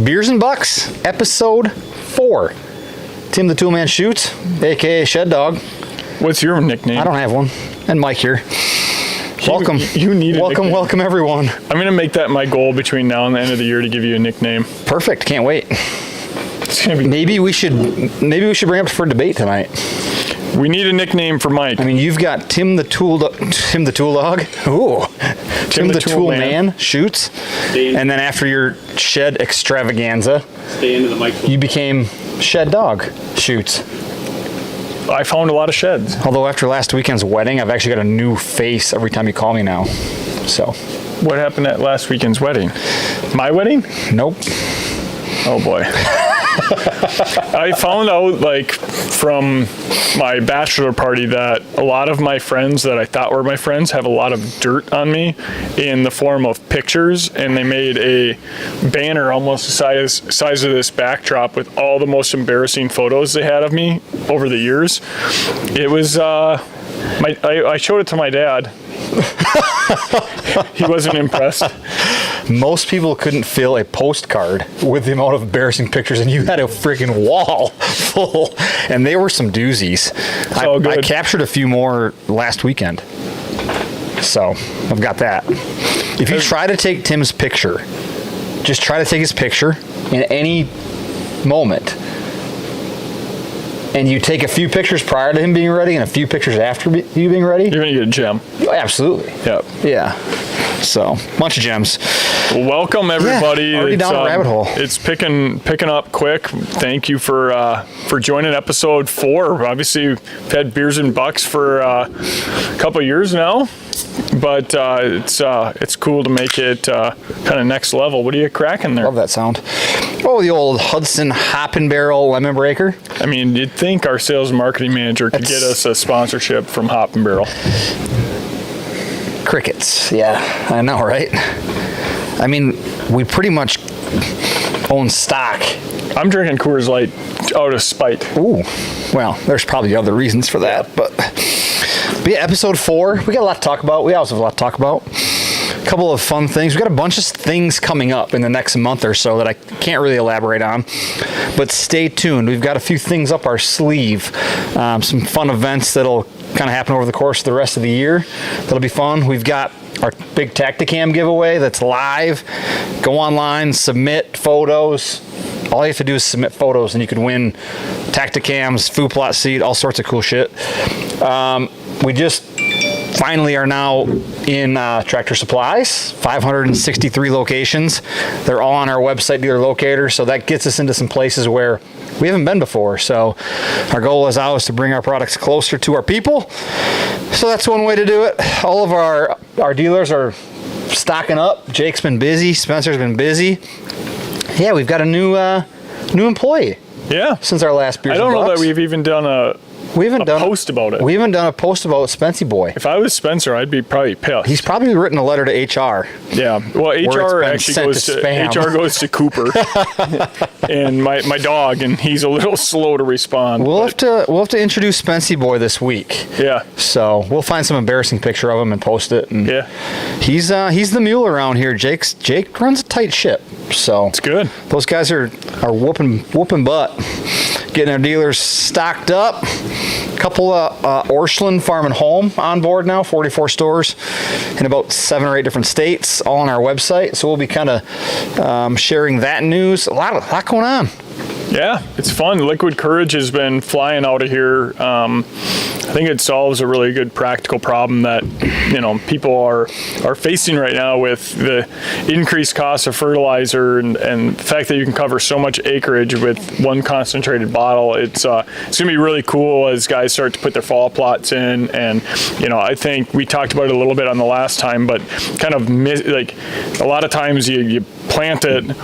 Beers and Bucks, episode 4. Tim the Toolman Shoots, aka Shed Dog. What's your nickname? I don't have one. And Mike here. Welcome. You need a nickname. Welcome everyone. I'm gonna make that my goal between now and the end of the year to give you a nickname. Perfect. Can't wait. It's gonna be. Maybe we should bring up for debate tonight. We need a nickname for Mike. I mean, you've got Tim the Tool Dog. Ooh. Tim the Tool Man Shoots. And then after your shed extravaganza, you became Shed Dog Shoots. I found a lot of sheds. Although after last weekend's wedding, I've actually got a new face every time you call me now. So. What happened at last weekend's wedding? My wedding? Nope. Oh boy. I found out, like, from my bachelor party that a lot of my friends that I thought were my friends have a lot of dirt on me in the form of pictures, and they made a banner almost the size of this backdrop with all the most embarrassing photos they had of me over the years. It was, I showed it to my dad. He wasn't impressed. Most people couldn't fill a postcard with the amount of embarrassing pictures, and you had a freaking wall full, and they were some doozies. I captured a few more last weekend, so I've got that. If you try to take Tim's picture, just try to take his picture in any moment, and you take a few pictures prior to him being ready and a few pictures after you being ready, you're gonna get a gem. Oh, absolutely. Yep. Yeah. So, bunch of gems. Well, welcome everybody. Yeah, already down a rabbit hole. It's picking up quick. Thank you for joining episode 4. Obviously, we've had Beers and Bucks for a couple of years now, but it's cool to make it kind of next level. What are you cracking there? Love that sound. Oh, the old Hudson Hop and Barrel Lemon Breaker. I mean, you'd think our sales and marketing manager could get us a sponsorship from Hop and Barrel. Crickets. Yeah, I know, right? I mean, we pretty much own stock. I'm drinking Coors Light out of spite. Ooh, well, there's probably other reasons for that, but yeah, episode 4. We got a lot to talk about. We also have a lot to talk about. A couple of fun things. We got a bunch of things coming up in the next month or so that I can't really elaborate on, but stay tuned. We've got a few things up our sleeve. Some fun events that'll kind of happen over the course of the rest of the year. That'll be fun. We've got our big Tactacam giveaway that's live. Go online, submit photos. All you have to do is submit photos and you can win Tactacams, food plot seed, all sorts of cool shit. We just finally are now in Tractor Supplies, 563 locations. They're all on our website dealer locator, so that gets us into some places where we haven't been before. So our goal is always to bring our products closer to our people. So that's one way to do it. All of our dealers are stocking up. Jake's been busy. Spencer's been busy. Yeah, we've got a new employee. Yeah. Since our last Beers and Bucks. I don't know that we've even done a post about it. We haven't done a post about Spency Boy. If I was Spencer, I'd be probably pissed. He's probably written a letter to HR. Yeah. Well, HR actually goes to Cooper and my dog, and he's a little slow to respond. We'll have to introduce Spency Boy this week. Yeah. So we'll find some embarrassing picture of him and post it. And yeah. He's the mule around here. Jake runs a tight ship. So it's good. Those guys are whooping butt, getting our dealers stocked up. Couple of Orscheln Farm and Home on board now, 44 stores in about 7 or 8 different states, all on our website. So we'll be kind of sharing that news. A lot going on. Yeah, it's fun. Liquid Courage has been flying out of here. I think it solves a really good practical problem that people are facing right now with the increased cost of fertilizer and the fact that you can cover so much acreage with one concentrated bottle. It's going to be really cool as guys start to put their fall plots in. And I think we talked about it a little bit on the last time, but kind of like a lot of times you plant it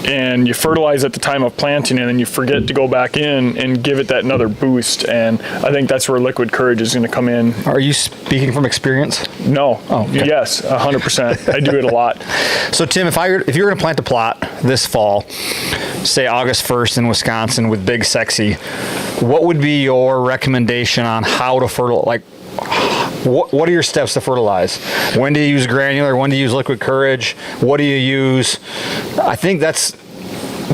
and you fertilize at the time of planting, and then you forget to go back in and give it that another boost. And I think that's where Liquid Courage is going to come in. Are you speaking from experience? No. Oh, okay. Yes, 100%. I do it a lot. So Tim, if you're going to plant a plot this fall, say August 1st in Wisconsin with Big Sexy, what would be your recommendation on how to fertilize? Like, what are your steps to fertilize? When do you use granular? When do you use Liquid Courage? What do you use? I think that's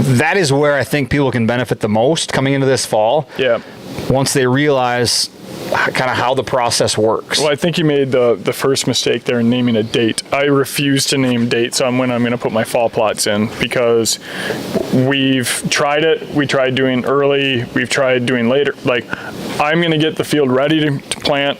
that is where I think people can benefit the most coming into this fall. Yeah. Once they realize kind of how the process works. Well, I think you made the first mistake there in naming a date. I refuse to name dates on when I'm going to put my fall plots in, because we've tried it. We tried doing early. We've tried doing later. Like, I'm going to get the field ready to plant.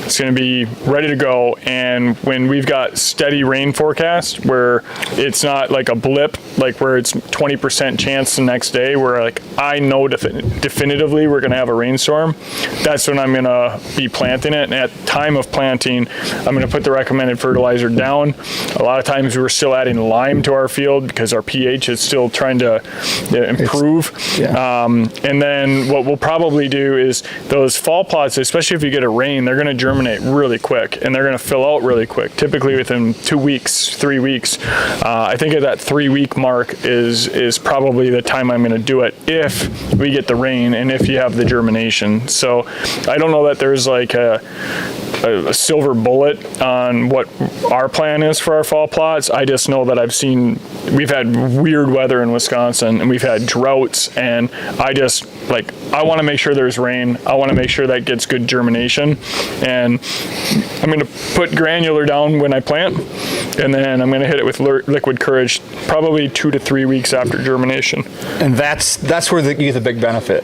It's going to be ready to go. And when we've got steady rain forecast, where it's not like a blip, like where it's 20% chance the next day, where like I know definitively we're going to have a rainstorm, that's when I'm going to be planting it. And at time of planting, I'm going to put the recommended fertilizer down. A lot of times we're still adding lime to our field because our pH is still trying to improve. And then what we'll probably do is those fall plots, especially if you get a rain, they're going to germinate really quick and they're going to fill out really quick, typically within 2 weeks, 3 weeks. I think at that 3 week mark is probably the time I'm going to do it if we get the rain and if you have the germination. So I don't know that there's like a silver bullet on what our plan is for our fall plots. I just know that we've had weird weather in Wisconsin and we've had droughts, and I want to make sure there's rain. I want to make sure that gets good germination, and I'm going to put granular down when I plant, and then I'm going to hit it with Liquid Courage probably 2 to 3 weeks after germination. And that's where you get the big benefit.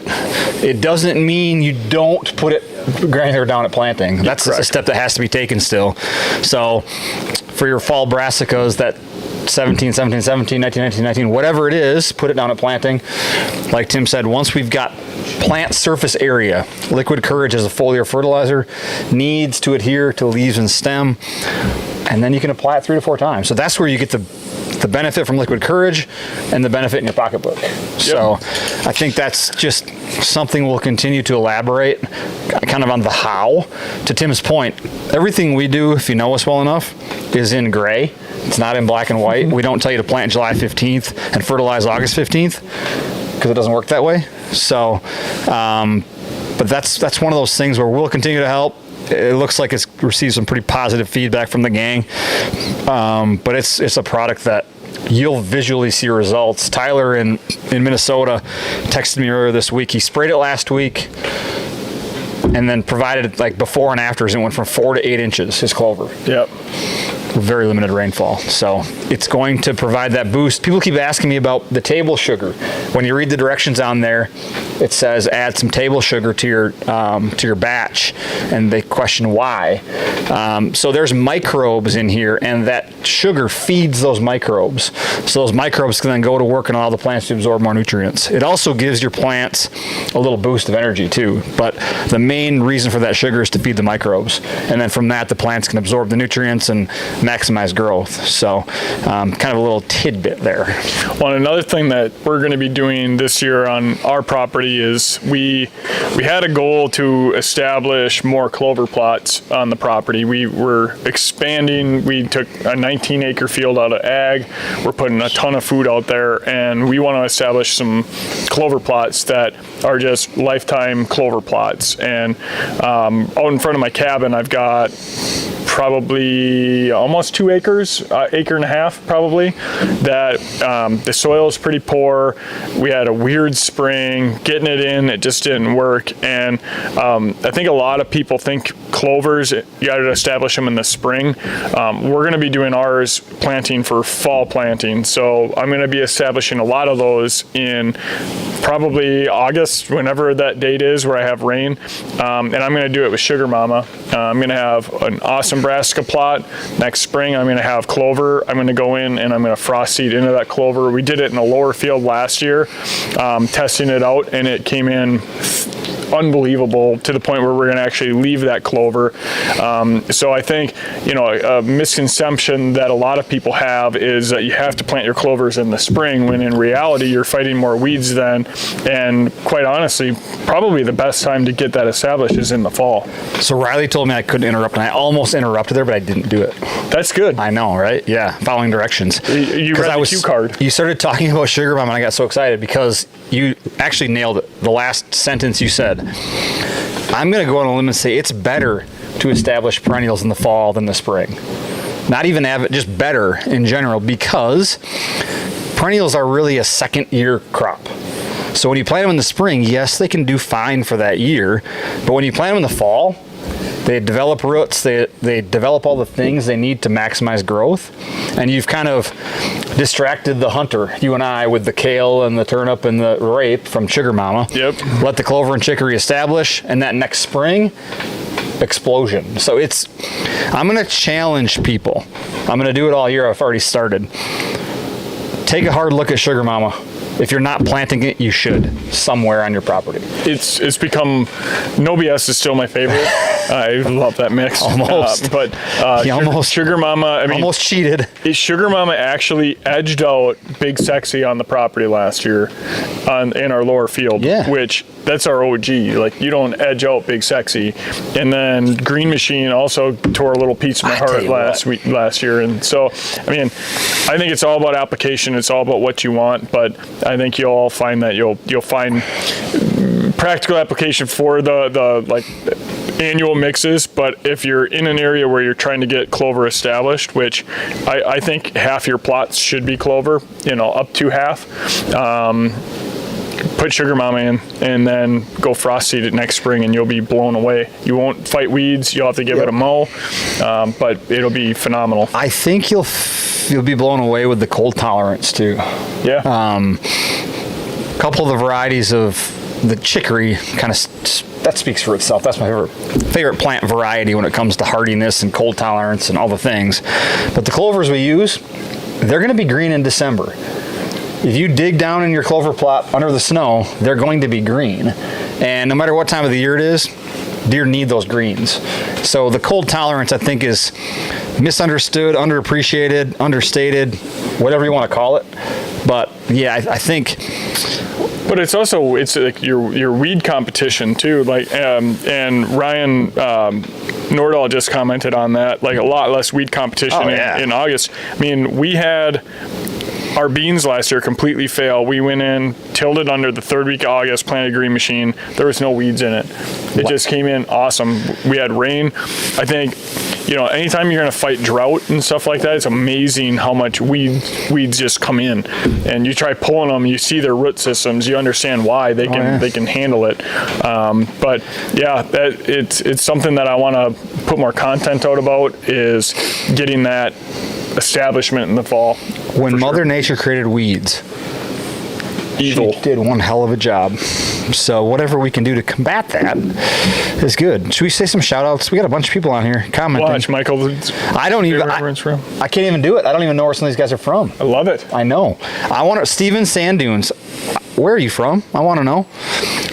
It doesn't mean you don't put it granular down at planting. That's a step that has to be taken still. So for your fall brassicas, that 17, 17, 17, 19, 19, 19, whatever it is, put it down at planting. Like Tim said, once we've got plant surface area, Liquid Courage as a foliar fertilizer needs to adhere to leaves and stem, and then you can apply it 3 to 4 times. So that's where you get the benefit from Liquid Courage and the benefit in your pocketbook. Yep. So I think that's just something we'll continue to elaborate kind of on the how. To Tim's point, everything we do, if you know us well enough, is in gray. It's not in black and white. We don't tell you to plant July 15th and fertilize August 15th because it doesn't work that way. So, but that's one of those things where we'll continue to help. It looks like it's received some pretty positive feedback from the gang, but it's a product that you'll visually see results. Tyler in Minnesota texted me earlier this week. He sprayed it last week and then provided like before and afters. It went from 4 to 8 inches, his clover. Yep. Very limited rainfall. So it's going to provide that boost. People keep asking me about the table sugar. When you read the directions on there, it says add some table sugar to your batch, and they question why. So there's microbes in here, and that sugar feeds those microbes. So those microbes can then go to work and allow the plants to absorb more nutrients. It also gives your plants a little boost of energy too, but the main reason for that sugar is to feed the microbes, and then from that the plants can absorb the nutrients and maximize growth. So kind of a little tidbit there. Well, another thing that we're going to be doing this year on our property is we had a goal to establish more clover plots on the property. We were expanding. We took a 19-acre field out of ag. We're putting a ton of food out there, and we want to establish some clover plots that are just lifetime clover plots. And out in front of my cabin, I've got probably almost 2 acres, acre and a half probably, that the soil is pretty poor. We had a weird spring, getting it in, it just didn't work. And I think a lot of people think clovers, you got to establish them in the spring. We're going to be doing ours planting for fall planting. So I'm going to be establishing a lot of those in probably August, whenever that date is where I have rain. And I'm going to do it with Sugar Mama. I'm going to have an awesome brassica plot. Next spring, I'm going to have clover. I'm going to go in and I'm going to frost seed into that clover. We did it in a lower field last year, testing it out, and it came in unbelievable to the point where we're going to actually leave that clover. So I think, a misconception that a lot of people have is that you have to plant your clovers in the spring, when in reality you're fighting more weeds then, and quite honestly, probably the best time to get that established is in the fall. So Riley told me I couldn't interrupt, and I almost interrupted her, but I didn't do it. That's good. I know, right? Yeah, following directions. You read the cue card. You started talking about Sugar Mama, and I got so excited because you actually nailed it. The last sentence you said. I'm going to go on a limb and say it's better to establish perennials in the fall than the spring. Not even just better in general, because perennials are really a second year crop. So when you plant them in the spring, yes, they can do fine for that year. But when you plant them in the fall, they develop roots, they develop all the things they need to maximize growth. And you've kind of distracted the hunter, you and I, with the kale and the turnip and the rape from Sugar Mama. Yep. Let the clover and chicory establish, and that next spring, explosion. So I'm going to challenge people. I'm going to do it all year. I've already started. Take a hard look at Sugar Mama. If you're not planting it, you should, somewhere on your property. It's become, No BS is still my favorite. I love that mix. Almost. Sugar Mama, I mean, almost cheated. Sugar Mama actually edged out Big Sexy on the property last year in our lower field, which that's our OG. Like, you don't edge out Big Sexy. And then Green Machine also tore a little piece of my heart last year. And so, I mean, I think it's all about application. It's all about what you want. But I think you'll all find that you'll find practical application for the like annual mixes. But if you're in an area where you're trying to get clover established, which I think half your plots should be clover, up to half, put Sugar Mama in and then go frost seed it next spring, and you'll be blown away. You won't fight weeds. You'll have to give it a mow, but it'll be phenomenal. I think you'll be blown away with the cold tolerance too. Yeah. A couple of the varieties of the chicory that speaks for itself. That's my favorite plant variety when it comes to hardiness and cold tolerance and all the things. But the clovers we use, they're going to be green in December. If you dig down in your clover plot under the snow, they're going to be green. And no matter what time of the year it is, deer need those greens. So the cold tolerance, I think, is misunderstood, underappreciated, understated, whatever you want to call it. But yeah, I think. But it's like your weed competition too. Like and Ryan Nordahl just commented on that. Like, a lot less weed competition in August. I mean, we had our beans last year completely fail. We went in, tilled it under the third week of August, planted Green Machine. There was no weeds in it. It just came in awesome. We had rain. I think, anytime you're going to fight drought and stuff like that, it's amazing how much weeds just come in. And you try pulling them, you see their root systems, you understand why they can handle it. But yeah, it's something that I want to put more content out about, is getting that establishment in the fall. When Mother Nature created weeds, evil. She did one hell of a job. So whatever we can do to combat that is good. Should we say some shout outs? We got a bunch of people on here commenting. Watch, Michael. I can't even do it. I don't even know where some of these guys are from. I love it. I know. Steven Sanddunes. Where are you from? I want to know.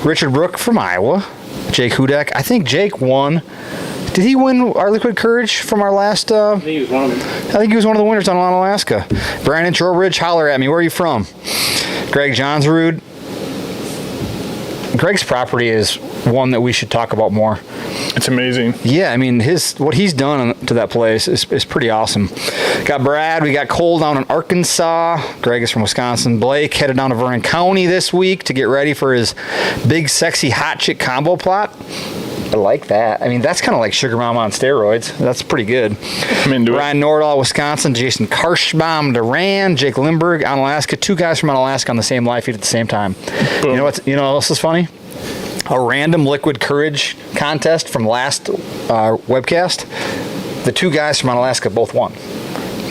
Richard Brook from Iowa. Jake Hudak. I think Jake won. Did he win our Liquid Courage from our last? I think he was one of them. I think he was one of the winners on Alaska. Brandon Trowbridge, holler at me. Where are you from? Greg Johnsrud. Greg's property is one that we should talk about more. It's amazing. Yeah, I mean, what he's done to that place is pretty awesome. Got Brad. We got Cole down in Arkansas. Greg is from Wisconsin. Blake headed down to Vernon County this week to get ready for his Big Sexy Hot Chick combo plot. I like that. I mean, that's kind of like Sugar Mama on steroids. That's pretty good. I'm into it. Ryan Nordahl, Wisconsin. Jason Karshbaum, Duran. Jake Lindbergh on Alaska. Two guys from Alaska on the same live feed at the same time. Boom. You know what else is funny? A random Liquid Courage contest from last webcast. The two guys from Alaska both won.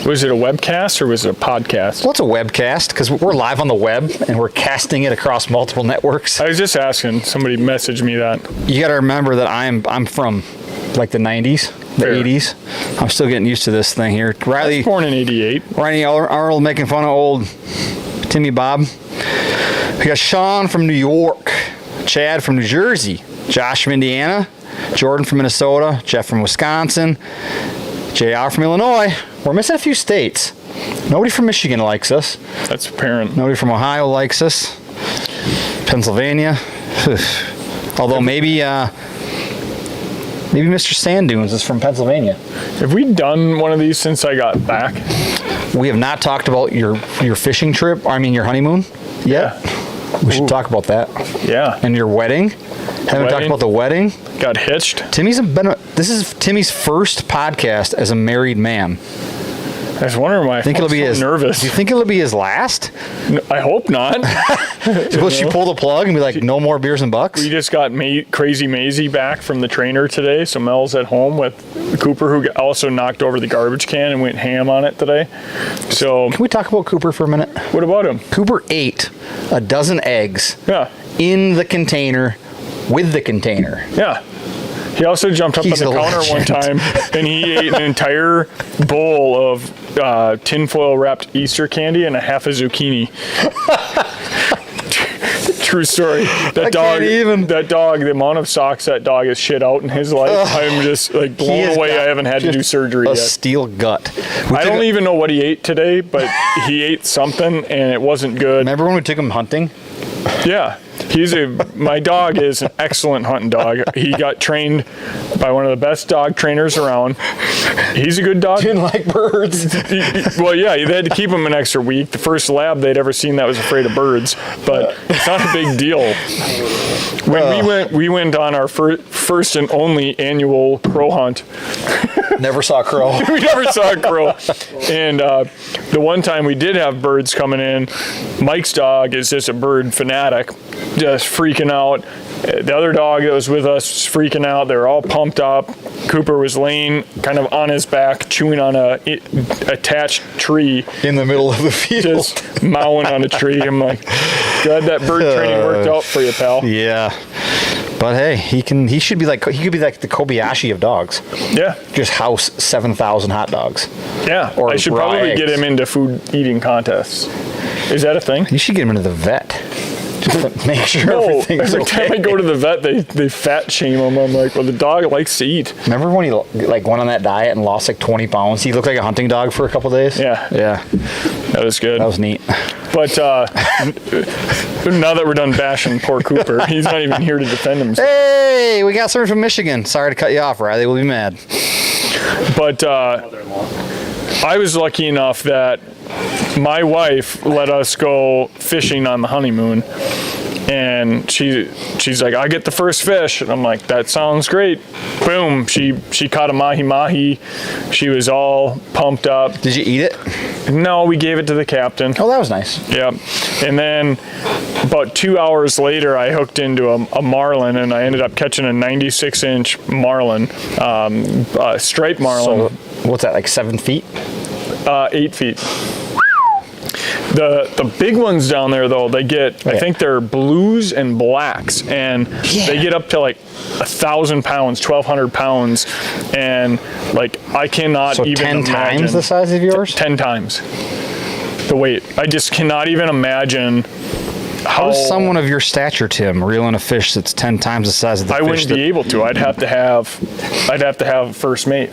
Was it a webcast or was it a podcast? Well, it's a webcast because we're live on the web and we're casting it across multiple networks. I was just asking. Somebody messaged me that. You got to remember that I'm from like the 90s, the 80s. I'm still getting used to this thing here. Riley, I was born in 88. Riley Arnold making fun of old Timmy Bob. We got Sean from New York, Chad from New Jersey, Josh from Indiana, Jordan from Minnesota, Jeff from Wisconsin, JR from Illinois. We're missing a few states. Nobody from Michigan likes us. That's apparent. Nobody from Ohio likes us. Pennsylvania. Although maybe Mr. Sand Dunes is from Pennsylvania. Have we done one of these since I got back? We have not talked about your fishing trip. Your honeymoon yet. Yeah. We should talk about that. Yeah. And your wedding. Haven't talked about the wedding. Got hitched. This is Timmy's first podcast as a married man. I was wondering why I Think it'll be his nervous. Do you think it'll be his last? I hope not. Will she pull the plug and be like, no more beers and bucks? We just got Crazy Maisie back from the trainer today, so Mel's at home with Cooper, who also knocked over the garbage can and went ham on it today. So Can we talk about Cooper for a minute? what about him? Cooper ate a dozen eggs Yeah, in the container with the container. yeah. He also jumped up He's on the a counter one legend. time and he ate an entire bowl of tinfoil wrapped Easter candy and a half a zucchini. True story. That dog, can't even. that dog, the amount of socks that dog has shit out in his life, I'm just like He blown has away. got I haven't had to do surgery a yet. steel gut. I don't even know what he ate today, but he ate something and it wasn't good. Remember when we took him hunting? Yeah. My dog is an excellent hunting dog. He got trained by one of the best dog trainers around. He's a good dog. Didn't like birds. Well, yeah, they had to keep him an extra week. The first lab they'd ever seen that was afraid of birds, but it's not a big deal. When we went on our first and only annual crow hunt. Never saw a crow. We never saw a crow. And the one time we did have birds coming in, Mike's dog is just a bird fanatic, just freaking out. The other dog that was with us was freaking out. They were all pumped up. Cooper was laying kind of on his back, chewing on a attached tree, In the middle of the field. just mowing on a tree. I'm like, glad that bird training worked out for you, pal. Yeah. But hey, he could be like the Kobayashi of dogs. Yeah, Just house 7,000 hot dogs. yeah. Or I should raw probably eggs. get him into food eating contests. Is that a thing? You should get him into the vet. Just to make sure No, everything's every okay. time I go to the vet, they fat shame him. I'm like, well, the dog likes to eat. Remember when he went on that diet and lost like 20 pounds? He looked like a hunting dog for a couple days. Yeah. Yeah. That was good. That was neat. But now that we're done bashing poor Cooper, he's not even here to defend himself. Hey, we got someone from Michigan. Sorry to cut you off, Riley. We'll be mad. But I was lucky enough that my wife let us go fishing on the honeymoon. And she's like, I get the first fish. And I'm like, that sounds great. Boom. She caught a mahi-mahi. She was all pumped up. Did you eat it? No, we gave it to the captain. Oh, that was nice. Yeah. And then about 2 hours later, I hooked into a marlin, and I ended up catching a 96-inch marlin, striped marlin, So, what's that, like 7 feet? 8 feet. The big ones down there, though, they get, I think they're blues and blacks, and they get up to like 1,000 pounds, 1,200 pounds, and like I cannot So even 10 imagine. times the size of yours? 10 times the weight. I just cannot even imagine How does someone of your stature, Tim, reel in a fish that's 10 times the size of the I fish? wouldn't be able to. I'd have to have a first mate.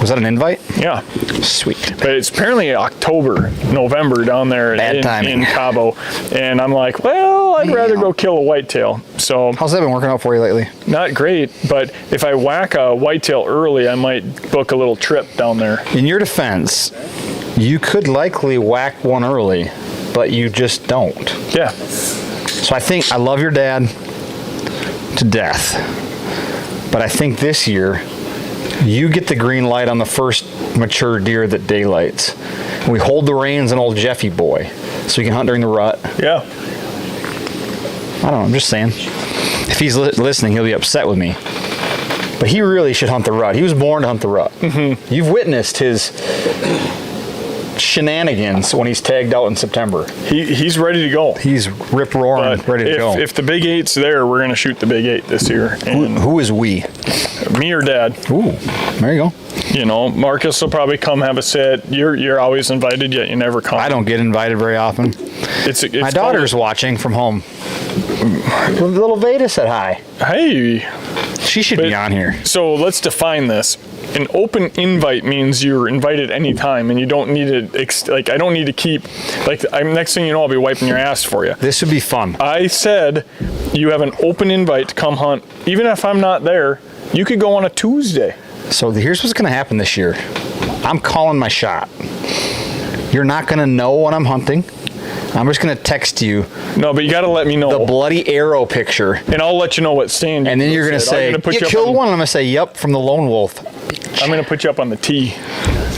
Was that an invite? Yeah. Sweet. But it's apparently October, November down there Bad timing. in Cabo. And I'm like, well, I'd rather go kill a whitetail. So How's that been working out for you lately? not great, but if I whack a whitetail early, I might book a little trip down there. In your defense, you could likely whack one early, but you just don't. Yeah. So I think I love your dad to death, but I think this year you get the green light on the first mature deer that daylights. We hold the reins on old Jeffy boy so he can hunt during the rut. Yeah. I don't know, I'm just saying. If he's listening, he'll be upset with me. But he really should hunt the rut. He was born to hunt the rut. Mm-hmm. You've witnessed his shenanigans when he's tagged out in September. He's ready to go. He's rip-roaring, But ready to go. if the big eight's there, we're going to shoot the big eight this year. And Who is we? me or dad, Ooh, there you go. you know, Marcus will probably come have a sit. You're always invited, yet you never come. I don't get invited very often. It's My daughter's watching from home. Little Veda said hi. Hey, She should be on here. so let's define this. An open invite means you're invited anytime, and you don't need to I don't need to keep next thing you know, I'll be wiping your ass for you. This would be fun. I said you have an open invite to come hunt, even if I'm not there. You could go on a Tuesday. So here's what's going to happen this year. I'm calling my shot. You're not going to know when I'm hunting. I'm just going to text you No, but you got to let me know, the bloody arrow picture. and I'll let you know what stand. And then you're going to say, you killed one? And I'm going to say, yep, from the lone wolf. I'm going to put you up on the tee.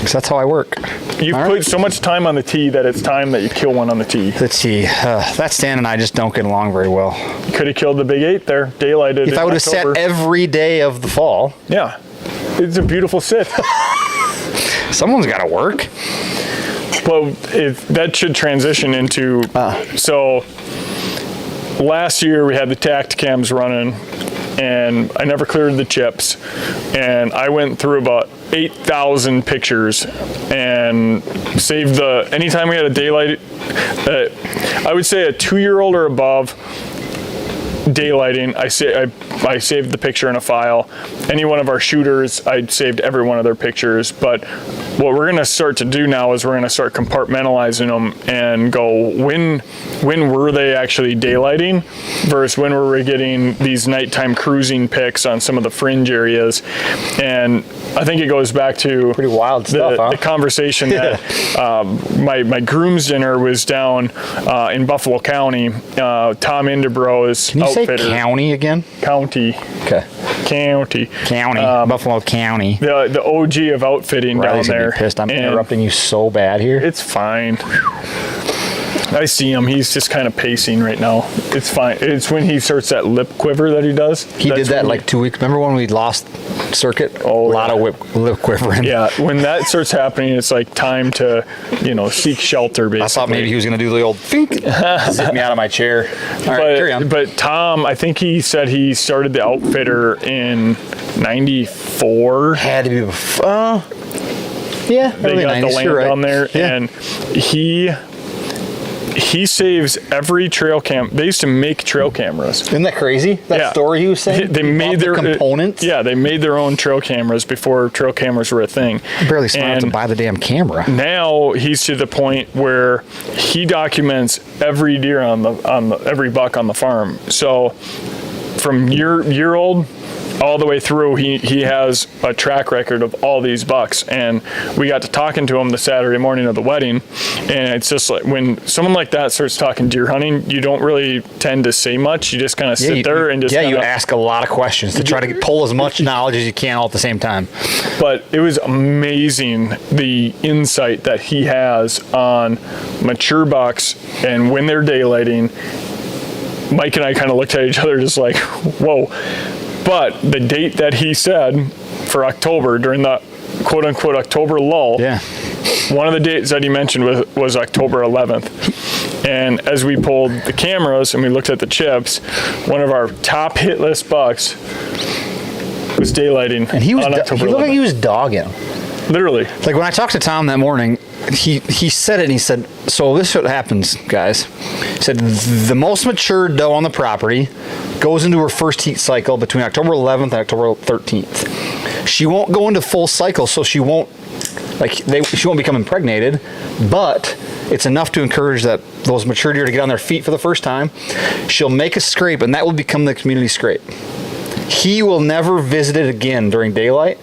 'Cause that's how I work. You've All put right. so much time on the tee that it's time that you kill one on the tee. Let's see. That Stan and I just don't get along very well. You could have killed the Big 8 there, daylighted. If I would have sat every day of the fall, yeah, it's a beautiful sit. someone's got to work. Well, that should transition into, so last year we had the Tacticams running and I never cleared the chips, and I went through about 8,000 pictures and saved anytime we had a daylight, I would say a 2-year-old or above daylighting, I saved the picture in a file. Any one of our shooters, I saved every one of their pictures. But what we're going to start to do now is we're going to start compartmentalizing them and go, when were they actually daylighting versus when were we getting these nighttime cruising pics on some of the fringe areas. And I think it goes back to Pretty wild stuff, huh? the conversation that my groom's dinner was down in Buffalo County. Tom Indebro's Can you say outfitter. county again? County. Okay. County. Buffalo County. The OG of outfitting Riley's down gonna there. be pissed. I'm And interrupting you so bad here. It's fine. I see him. He's just kind of pacing right now. It's fine. It's when he starts that lip quiver that he does. He did that like 2 weeks. Remember when we lost circuit? Oh, a lot yeah. of lip quivering. Yeah, when that starts happening, it's like time to, seek shelter, basically. I thought maybe he was going to do the old think, zip me out of my chair. All right, carry on. But Tom, I think he said he started the outfitter in 94. Had to be before. Yeah, They early got 90s, the land you're right. down there, Yeah. and he saves every trail cam. They used to make trail cameras. Isn't that crazy? That Yeah. story he was saying? They He made bought their the components? Yeah, they made their own trail cameras before trail cameras were a thing. Barely smart enough to And buy the damn camera. now he's to the point where he documents every deer on the every buck on the farm. So from year old all the way through, he has a track record of all these bucks. And we got to talking to him the Saturday morning of the wedding, and it's just like when someone like that starts talking deer hunting, you don't really tend to say much. You just kind of sit there and just you kinda, ask a lot of questions to try to pull as much knowledge as you can all at the same time. But it was amazing the insight that he has on mature bucks and when they're daylighting. Mike and I kind of looked at each other just like, whoa. But the date that he said for October during the quote unquote October lull, Yeah. one of the dates that he mentioned was October 11th. And as we pulled the cameras and we looked at the chips, one of our top hit list bucks was daylighting And he was on he October looked like 11th. he was dogging. Literally. Like when I talked to Tom that morning, he said it and he said, so this is what happens, guys. He said the most mature doe on the property goes into her first heat cycle between October 11th and October 13th. She won't go into full cycle, so she won't become impregnated, but it's enough to encourage those mature deer to get on their feet for the first time. She'll make a scrape, and that will become the community scrape. He will never visit it again during daylight,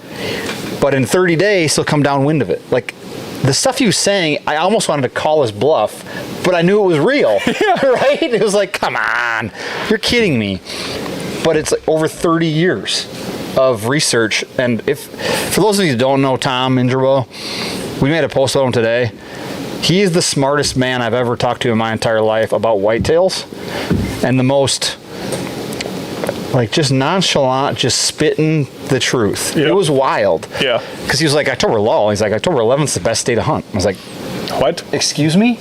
but in 30 days, he'll come downwind of it. Like, the stuff he was saying, I almost wanted to call his bluff, but I knew it was real, right? It was like, come on, you're kidding me. But it's like over 30 years of research. And for those of you who don't know Tom Ingerbo, we made a post about him today. He is the smartest man I've ever talked to in my entire life about whitetails, and the most just nonchalant, just spitting the truth. Yep. It was wild. Yeah. Because he was like, October lull. He's like, October 11th is the best day to hunt. I was like, What? excuse me?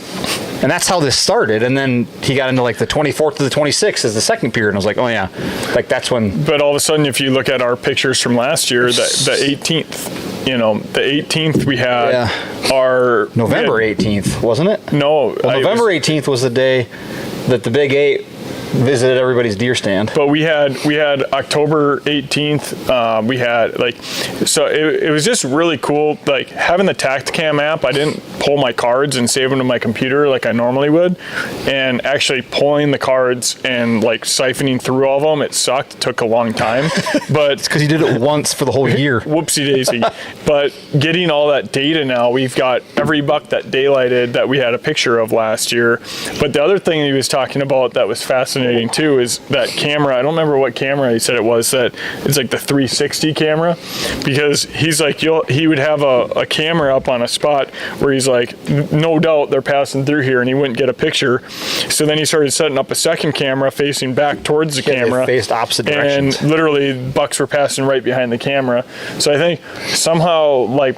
And that's how this started. And then he got into like the 24th to the 26th as the second period. And I was like, oh yeah, like that's when. But all of a sudden, if you look at our pictures from last year, the 18th, the 18th we had our November 18th, wasn't it? No, Well, November 18th was the day that the Big 8 visited everybody's deer stand. But we had October 18th. We had so it was just really cool. Like having the Tacticam app, I didn't pull my cards and save them to my computer like I normally would, and actually pulling the cards and siphoning through all of them, it sucked. It took a long time, but It's because he did it once for the whole year. whoopsie daisy. But getting all that data now, we've got every buck that daylighted that we had a picture of last year. But the other thing he was talking about that was fascinating fascinating too is that camera. I don't remember what camera he said it was. That it's like the 360 camera, because he's like he would have a camera up on a spot where he's like, no doubt they're passing through here, and he wouldn't get a picture. So then he started setting up a second camera facing back towards the camera, faced opposite directions, and literally bucks were passing right behind the camera. So I think somehow, like,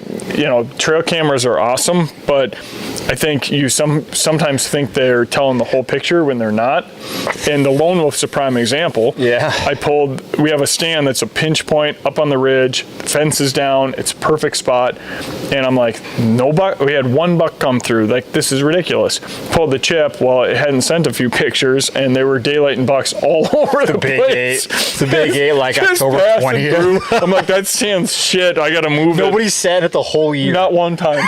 trail cameras are awesome, but I think you sometimes think they're telling the whole picture when they're not. And the Lone Wolf's a prime example. Yeah. We have a stand that's a pinch point up on the ridge, the fence is down, it's a perfect spot. And I'm like, no buck. We had one buck come through. Like, this is ridiculous. Pulled the chip. Well, it hadn't sent a few pictures, and they were daylighting bucks all over the big place. The big eight, like October 20th. I'm like, that stand's shit. I got to move it. Nobody sat it the whole year. Not one time.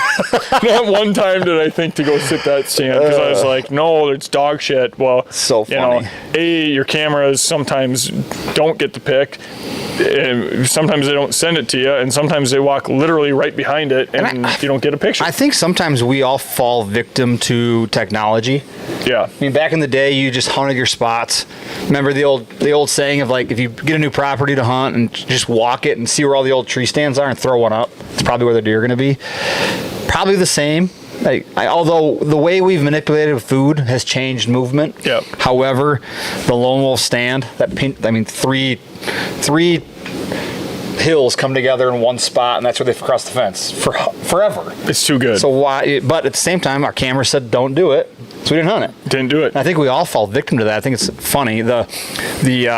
Not one time did I think to go sit that stand, because I was like, no, it's dog shit. Well, so funny. Your cameras sometimes don't get the pic. Sometimes they don't send it to you, and sometimes they walk literally right behind it, and you don't get a picture. I think sometimes we all fall victim to technology. Yeah. I mean, back in the day, you just hunted your spots. Remember the old saying of, like, if you get a new property to hunt and just walk it and see where all the old tree stands are and throw one up, it's probably where the deer are going to be. Probably the same. Although the way we've manipulated food has changed movement. Yep. However, the Lone Wolf stand, three hills come together in one spot, and that's where they cross the fence forever. It's too good. So why? But at the same time, our camera said don't do it, so we didn't hunt it. Didn't do it. And I think we all fall victim to that. I think it's funny. The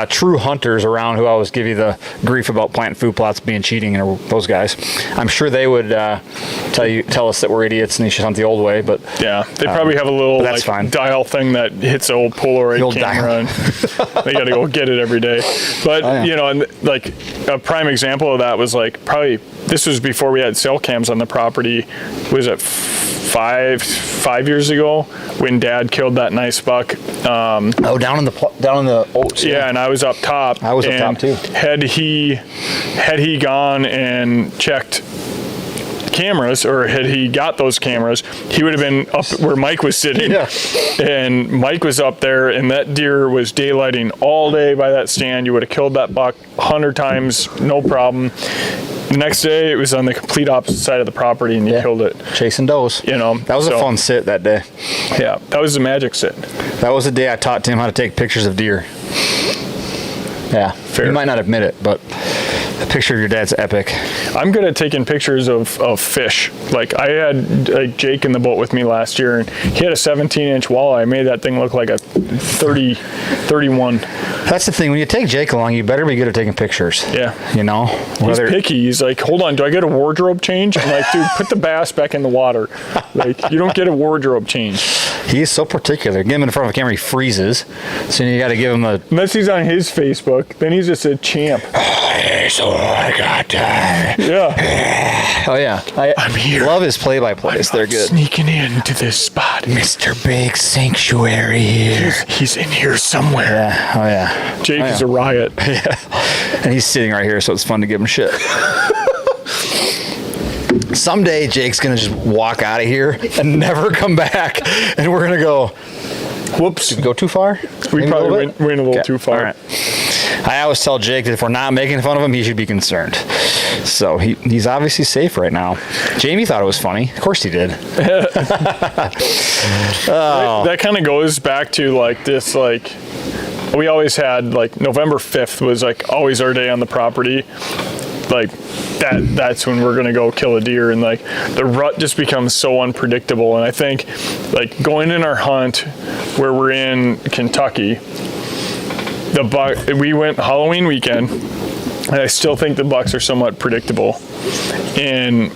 true hunters around who always give you the grief about planting food plots being cheating, and those guys, I'm sure they would tell us that we're idiots and you should hunt the old way. But yeah, they probably have a little dial thing that hits an old Polaroid camera, and they got to go get it every day. But and like a prime example of that was like probably this was before we had cell cams on the property. Was it 5 years ago when Dad killed that nice buck? Down in the oats. Yeah, and I was up top. I was up top too. Had he gone and checked cameras, or had he got those cameras, he would have been up where Mike was sitting. Yeah. And Mike was up there, and that deer was daylighting all day by that stand. You would have killed that buck 100 times, no problem. The next day, it was on the complete opposite side of the property, and you killed it. Chasing does. That was a fun sit that day. Yeah, that was a magic sit. That was the day I taught Tim how to take pictures of deer. Yeah, fair. You might not admit it, but the picture of your dad's epic. I'm good at taking pictures of fish. Like, I had Jake in the boat with me last year, and he had a 17-inch walleye. I made that thing look like a 31. That's the thing. When you take Jake along, you better be good at taking pictures. Yeah. He's picky. He's like, hold on, do I get a wardrobe change? I'm like, dude, put the bass back in the water. Like, you don't get a wardrobe change. He is so particular. Get him in front of the camera, he freezes. So you got to give him a... Unless he's on his Facebook, then he's just a champ. So I got time. Yeah. Oh, yeah. I'm here. Love his play-by-plays. They're good. Sneaking into this spot. Mr. Big Sanctuary here. He's in here somewhere. Yeah. Oh, yeah. Jake is a riot. Yeah. And he's sitting right here, so it's fun to give him shit. Someday, Jake's going to just walk out of here and never come back. And we're going to go, whoops, did we go too far? We probably went a little too far. All right. I always tell Jake that if we're not making fun of him, he should be concerned. So he's obviously safe right now. Jamie thought it was funny. Of course he did. That kind of goes back to like this, like, we always had like November 5th was like always our day on the property. Like that's when we're gonna go kill a deer, and like the rut just becomes so unpredictable. And I think like going in our hunt where we're in Kentucky, we went Halloween weekend, and I still think the bucks are somewhat predictable. And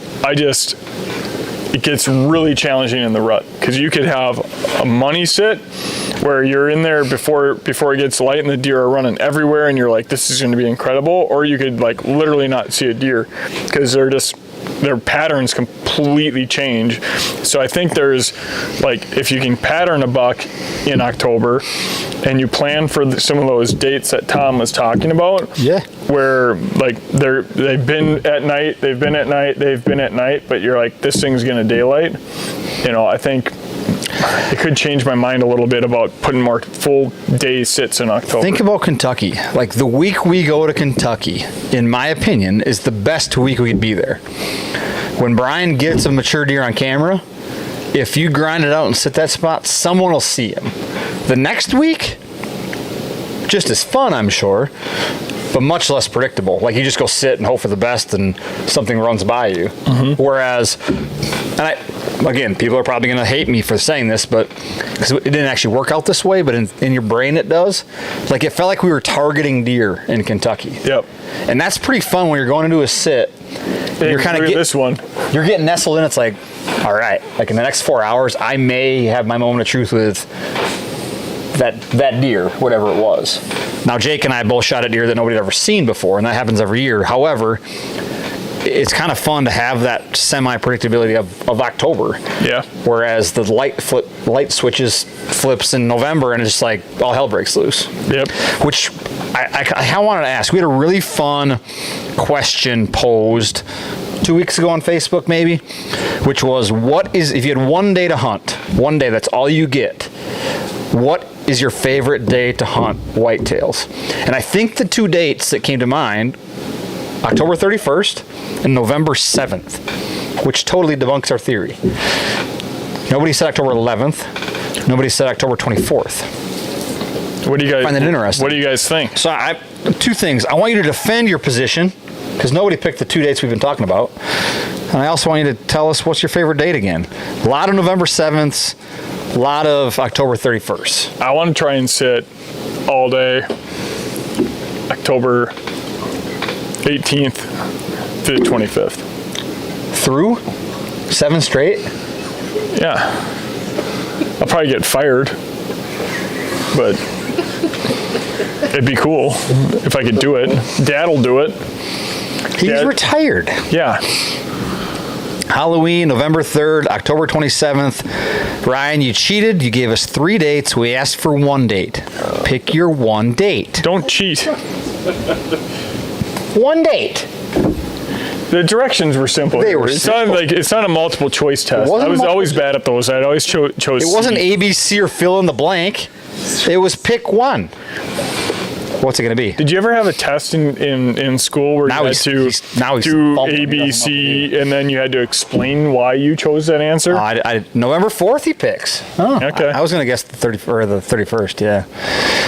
it gets really challenging in the rut, because you could have a money sit where you're in there before it gets light and the deer are running everywhere and you're like, this is going to be incredible, or you could like literally not see a deer because their patterns completely change. So I think there's like, if you can pattern a buck in October and you plan for some of those dates that Tom was talking about, where like they've been at night, but you're like, this thing's gonna daylight. I think it could change my mind a little bit about putting more full day sits in October. Think about Kentucky. Like the week we go to Kentucky, in my opinion, is the best week we could be there. When Brian gets a mature deer on camera, if you grind it out and sit that spot, someone will see him. The next week, just as fun, I'm sure, but much less predictable. Like you just go sit and hope for the best and something runs by you. Whereas, again, people are probably going to hate me for saying this, but because it didn't actually work out this way, but in your brain it does. Like it felt like we were targeting deer in Kentucky. Yep. And that's pretty fun when you're going into a sit. You're kind of getting this one. You're getting nestled in. It's like, all right, like in the next 4 hours, I may have my moment of truth with that deer, whatever it was. Now, Jake and I both shot a deer that nobody had ever seen before, and that happens every year. However, it's kind of fun to have that semi-predictability of October. Yeah. Whereas the light switches flips in November, and it's just like all hell breaks loose. Yep. Which I wanted to ask. We had a really fun question posed 2 weeks ago on Facebook, maybe, which was, if you had one day to hunt, one day, that's all you get, what is your favorite day to hunt whitetails? And I think the two dates that came to mind, October 31st and November 7th, which totally debunks our theory. Nobody said October 11th. Nobody said October 24th. What do you guys Find that interesting. What do you guys think? So two things. I want you to defend your position, because nobody picked the two dates we've been talking about. And I also want you to tell us what's your favorite date again. A lot of November 7ths, a lot of October 31st. I want to try and sit all day October 18th to the 25th. Through 7 straight? Yeah. I'll probably get fired, but it'd be cool if I could do it. Dad'll do it. He's retired. Yeah. Halloween, November 3rd, October 27th. Ryan, you cheated. You gave us 3 dates. We asked for one date. Pick your one date. Don't cheat. One date. The directions were simple. They were simple. It's not a multiple choice test. wasn't I was multiple- always bad at those. I'd always chose It wasn't C. A, B, C, or fill in the blank. It was pick one. What's it going to be? Did you ever have a test in school where Now you had to he's do bumping A, me. B, C, and then you had to explain why you chose that answer? November 4th he picks. Oh, Okay. I was going to guess the 31st, yeah.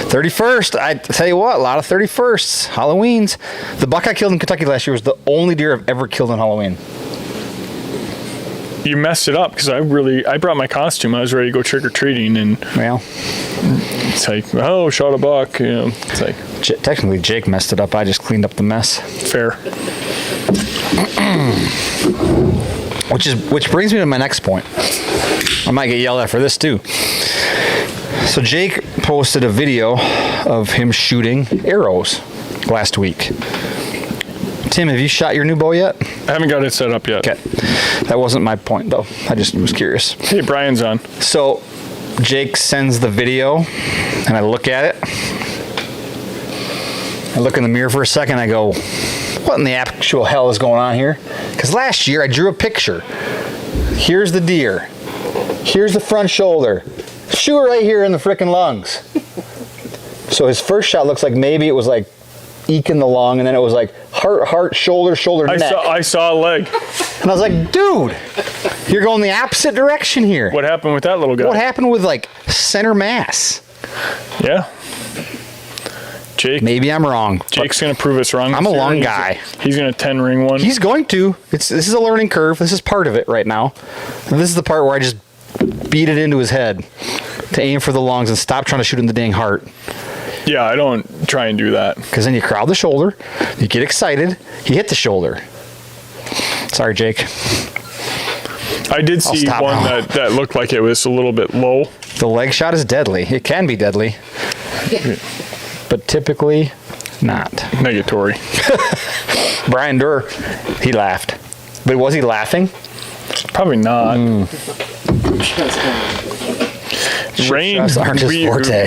31st, I tell you what, a lot of 31sts. Halloweens. The buck I killed in Kentucky last year was the only deer I've ever killed on Halloween. You messed it up because I brought my costume. I was ready to go trick or treating, and Well, it's like, oh, shot a buck. You know, it's like technically Jake messed it up. I just cleaned up the mess. fair. Which brings me to my next point. I might get yelled at for this too. So Jake posted a video of him shooting arrows last week. Tim, have you shot your new bow yet? I haven't got it set up yet. Okay. That wasn't my point though. I just was curious. Hey, Brian's on. So Jake sends the video and I look at it. I look in the mirror for a second. I go, what in the actual hell is going on here? Because last year I drew a picture. Here's the deer. Here's the front shoulder. Shoot right here in the frickin' lungs. So his first shot looks like maybe it was like eking the lung, and then it was like heart, shoulder, neck. I saw a leg. And I was like, dude, you're going the opposite direction here. What happened with that little guy? What happened with like center mass? Yeah. Jake. Maybe I'm wrong. Jake's gonna prove us wrong. I'm a this year. long guy. He's gonna 10-ring one. He's going to. This is a learning curve. This is part of it right now. And this is the part where I just beat it into his head to aim for the lungs and stop trying to shoot in the dang heart. Yeah, I don't try and do that. Because then you crowd the shoulder, you get excited, you hit the shoulder. Sorry, Jake. I did see stop one now. that looked like it was a little bit low. The leg shot is deadly. It can be deadly. But typically not. Negatory. Brian Durr, he laughed. But was he laughing? Probably not. Rain. Shots aren't his forte.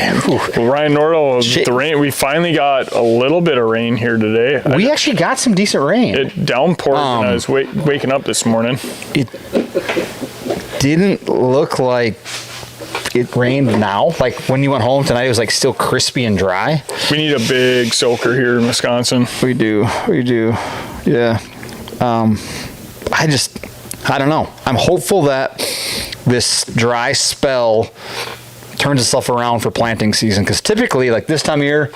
Ryan Nordahl, Shit. the rain. We finally got a little bit of rain here today. We actually got some decent rain. It downpoured when I was waking up this morning. It didn't look like it rained now. Like when you went home tonight, it was like still crispy and dry. We need a big soaker here in Wisconsin. We do. Yeah. I don't know. I'm hopeful that this dry spell turns itself around for planting season, because typically like this time of year,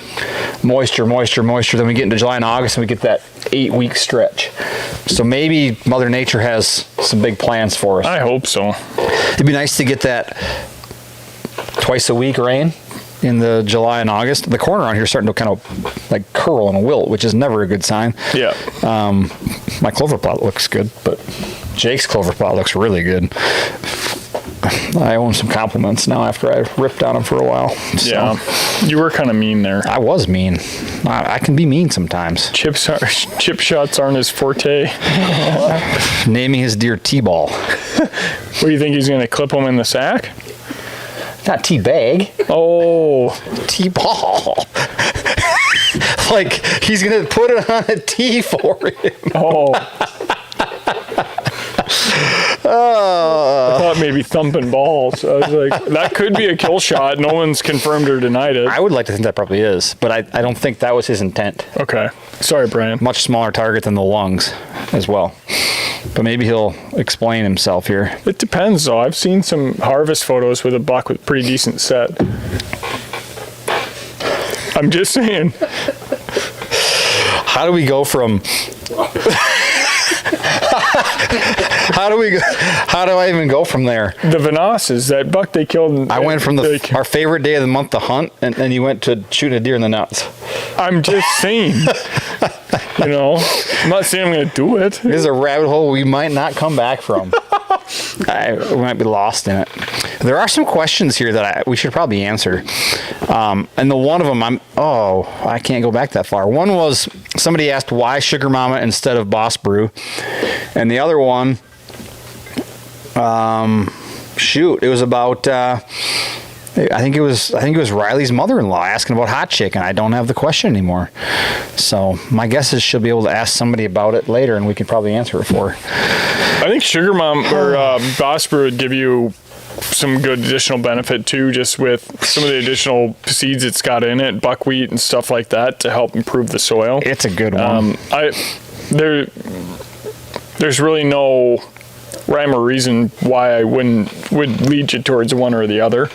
moisture, then we get into July and August and we get that 8-week stretch. So maybe Mother Nature has some big plans for us. I hope so. It'd be nice to get that twice a week rain in the July and August. The corn around here is starting to kind of like curl and wilt, which is never a good sign. Yeah. My clover plot looks good, but Jake's clover plot looks really good. I owe him some compliments now after I ripped on him for a while. So. Yeah, you were kind of mean there. I was mean. I can be mean sometimes. Chip shots aren't his forte. Naming his deer T-ball. What do you think, he's going to clip him in the sack? Not T-bag. Oh. T-ball. Like he's going to put it on a tee for him. Oh. I thought maybe thumping balls. I was like, that could be a kill shot. No one's confirmed or denied it. I would like to think that probably is, but I don't think that was his intent. Okay. Sorry, Brian. Much smaller target than the lungs as well. But maybe he'll explain himself here. It depends, though. I've seen some harvest photos with a buck with pretty decent set. I'm just saying. How do we go from... How do I even go from there? The Vanasses, that buck they killed. I went from our favorite day of the month to hunt, and then you went to shooting a deer in the nuts. I'm just saying. You know, I'm not saying I'm going to do it. This is a rabbit hole we might not come back from. We might be lost in it. There are some questions here that we should probably answer. And the one of them, I can't go back that far. One was somebody asked why Sugar Mama instead of Boss Brew. And the other one, it was about, I think it was Riley's mother-in-law asking about hot chicken. I don't have the question anymore. So my guess is she'll be able to ask somebody about it later and we can probably answer it for her. I think Sugar Mom or Boss Brew would give you some good additional benefit too, just with some of the additional seeds it's got in it, buckwheat and stuff like that to help improve the soil. It's a good one. There's really no rhyme or reason why I would lead you towards one or the other.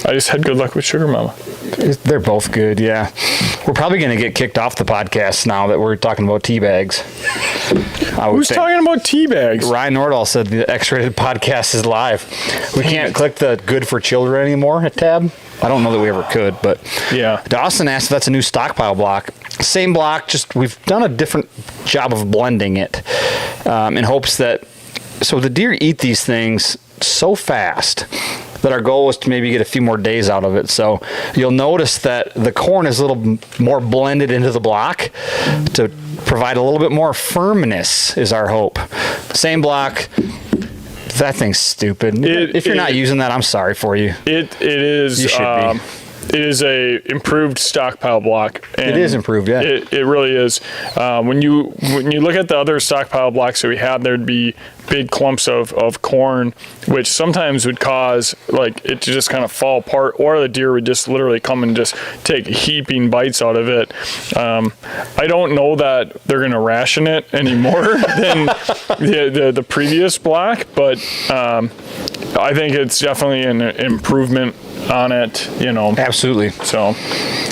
I just had good luck with Sugar Mama. They're both good, yeah. We're probably going to get kicked off the podcast now that we're talking about tea bags. Who's talking about tea bags? Ryan Nordahl said the X-Rated podcast is live. We can't click the good for children anymore tab. I don't know that we ever could, but yeah. Dawson asked if that's a new stockpile block. Same block, just we've done a different job of blending it in hopes that, so the deer eat these things so fast that our goal was to maybe get a few more days out of it. So you'll notice that the corn is a little more blended into the block to provide a little bit more firmness is our hope. Same block. That thing's stupid. If you're not using that, I'm sorry for you. It is. You should be. It is a improved stockpile block. And it is improved, yeah. It really is. When you look at the other stockpile blocks that we had, there'd be big clumps of corn, which sometimes would cause like it to just kind of fall apart, or the deer would just literally come and just take heaping bites out of it. I don't know that they're going to ration it any more than the previous block, but I think it's definitely an improvement on it, you know. Absolutely. So,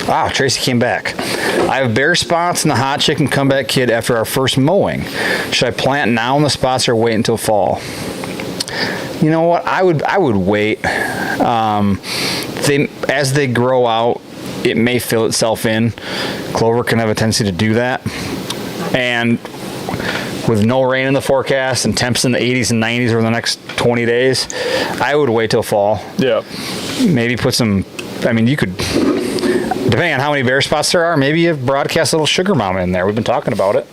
wow, Tracy came back. I have bare spots in the hot chicken comeback kit after our first mowing. Should I plant now in the spots or wait until fall? You know what? I would wait. As they grow out, it may fill itself in. Clover can have a tendency to do that. And with no rain in the forecast and temps in the 80s and 90s over the next 20 days, I would wait till fall. Yeah. Maybe put some, you could, depending on how many bare spots there are, maybe you broadcast a little Sugar Mama in there. We've been talking about it.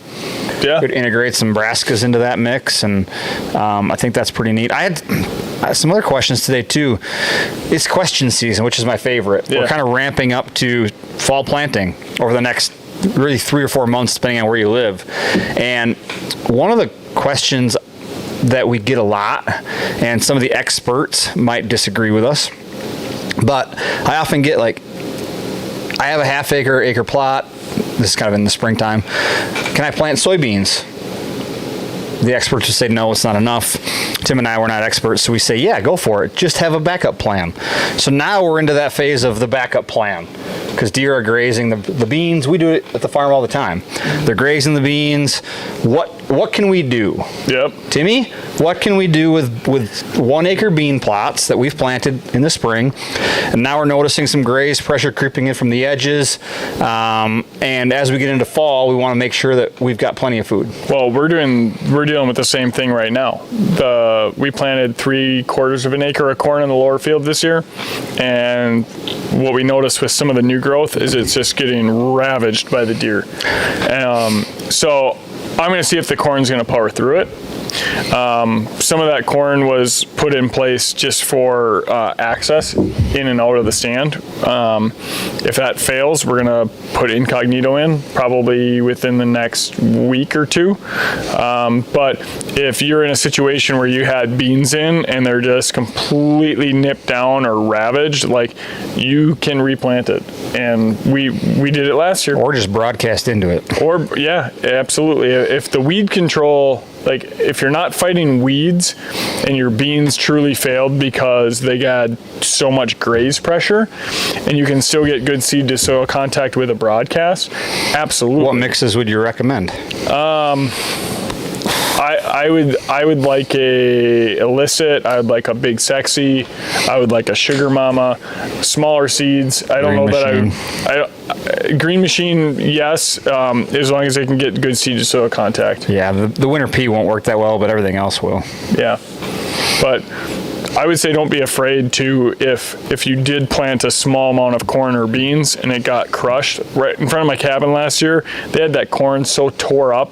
Yeah. Could integrate some brassicas into that mix, and I think that's pretty neat. I had some other questions today too. It's question season, which is my favorite. Yeah. We're kind of ramping up to fall planting over the next really 3 or 4 months, depending on where you live. And one of the questions that we get a lot, and some of the experts might disagree with us. But I often get like, I have a half acre plot. This is kind of in the springtime. Can I plant soybeans? The experts would say, no, it's not enough. Tim and I were not experts, so we say, yeah, go for it. Just have a backup plan. So now we're into that phase of the backup plan, because deer are grazing the beans. We do it at the farm all the time. They're grazing the beans. What can we do? Yep. Timmy, what can we do with 1 acre bean plots that we've planted in the spring? And now we're noticing some graze pressure creeping in from the edges. And as we get into fall, we want to make sure that we've got plenty of food. Well, we're dealing with the same thing right now. We planted 3/4 of an acre of corn in the lower field this year, and what we noticed with some of the new growth is it's just getting ravaged by the deer. So I'm going to see if the corn's going to power through it. Some of that corn was put in place just for access in and out of the stand. If that fails, we're going to put incognito in probably within the next week or two. But if you're in a situation where you had beans in and they're just completely nipped down or ravaged, like, you can replant it. And we did it last year. Or just broadcast into it. Or, yeah, absolutely. If the weed control, like, if you're not fighting weeds and your beans truly failed because they got so much graze pressure, and you can still get good seed to soil contact with a broadcast, absolutely. What mixes would you recommend? I would like a illicit. I would like a Big Sexy. I would like a Sugar Mama. Smaller seeds. I don't know that Green Machine, yes, as long as they can get good seed to soil contact. Yeah, the winter pea won't work that well, but everything else will. Yeah, but I would say don't be afraid to, if you did plant a small amount of corn or beans and it got crushed. Right in front of my cabin last year, they had that corn so tore up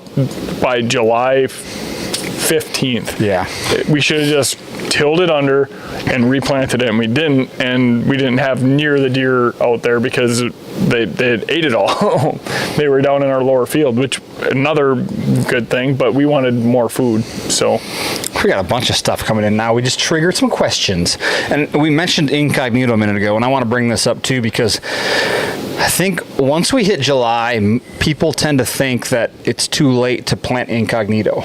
by July 15th. Yeah. We should have just tilled it under and replanted it, and we didn't have near the deer out there because they had ate it all. They were down in our lower field, which another good thing, but we wanted more food, so. We got a bunch of stuff coming in now. We just triggered some questions. And we mentioned incognito a minute ago, and I want to bring this up too because I think once we hit July, people tend to think that it's too late to plant incognito.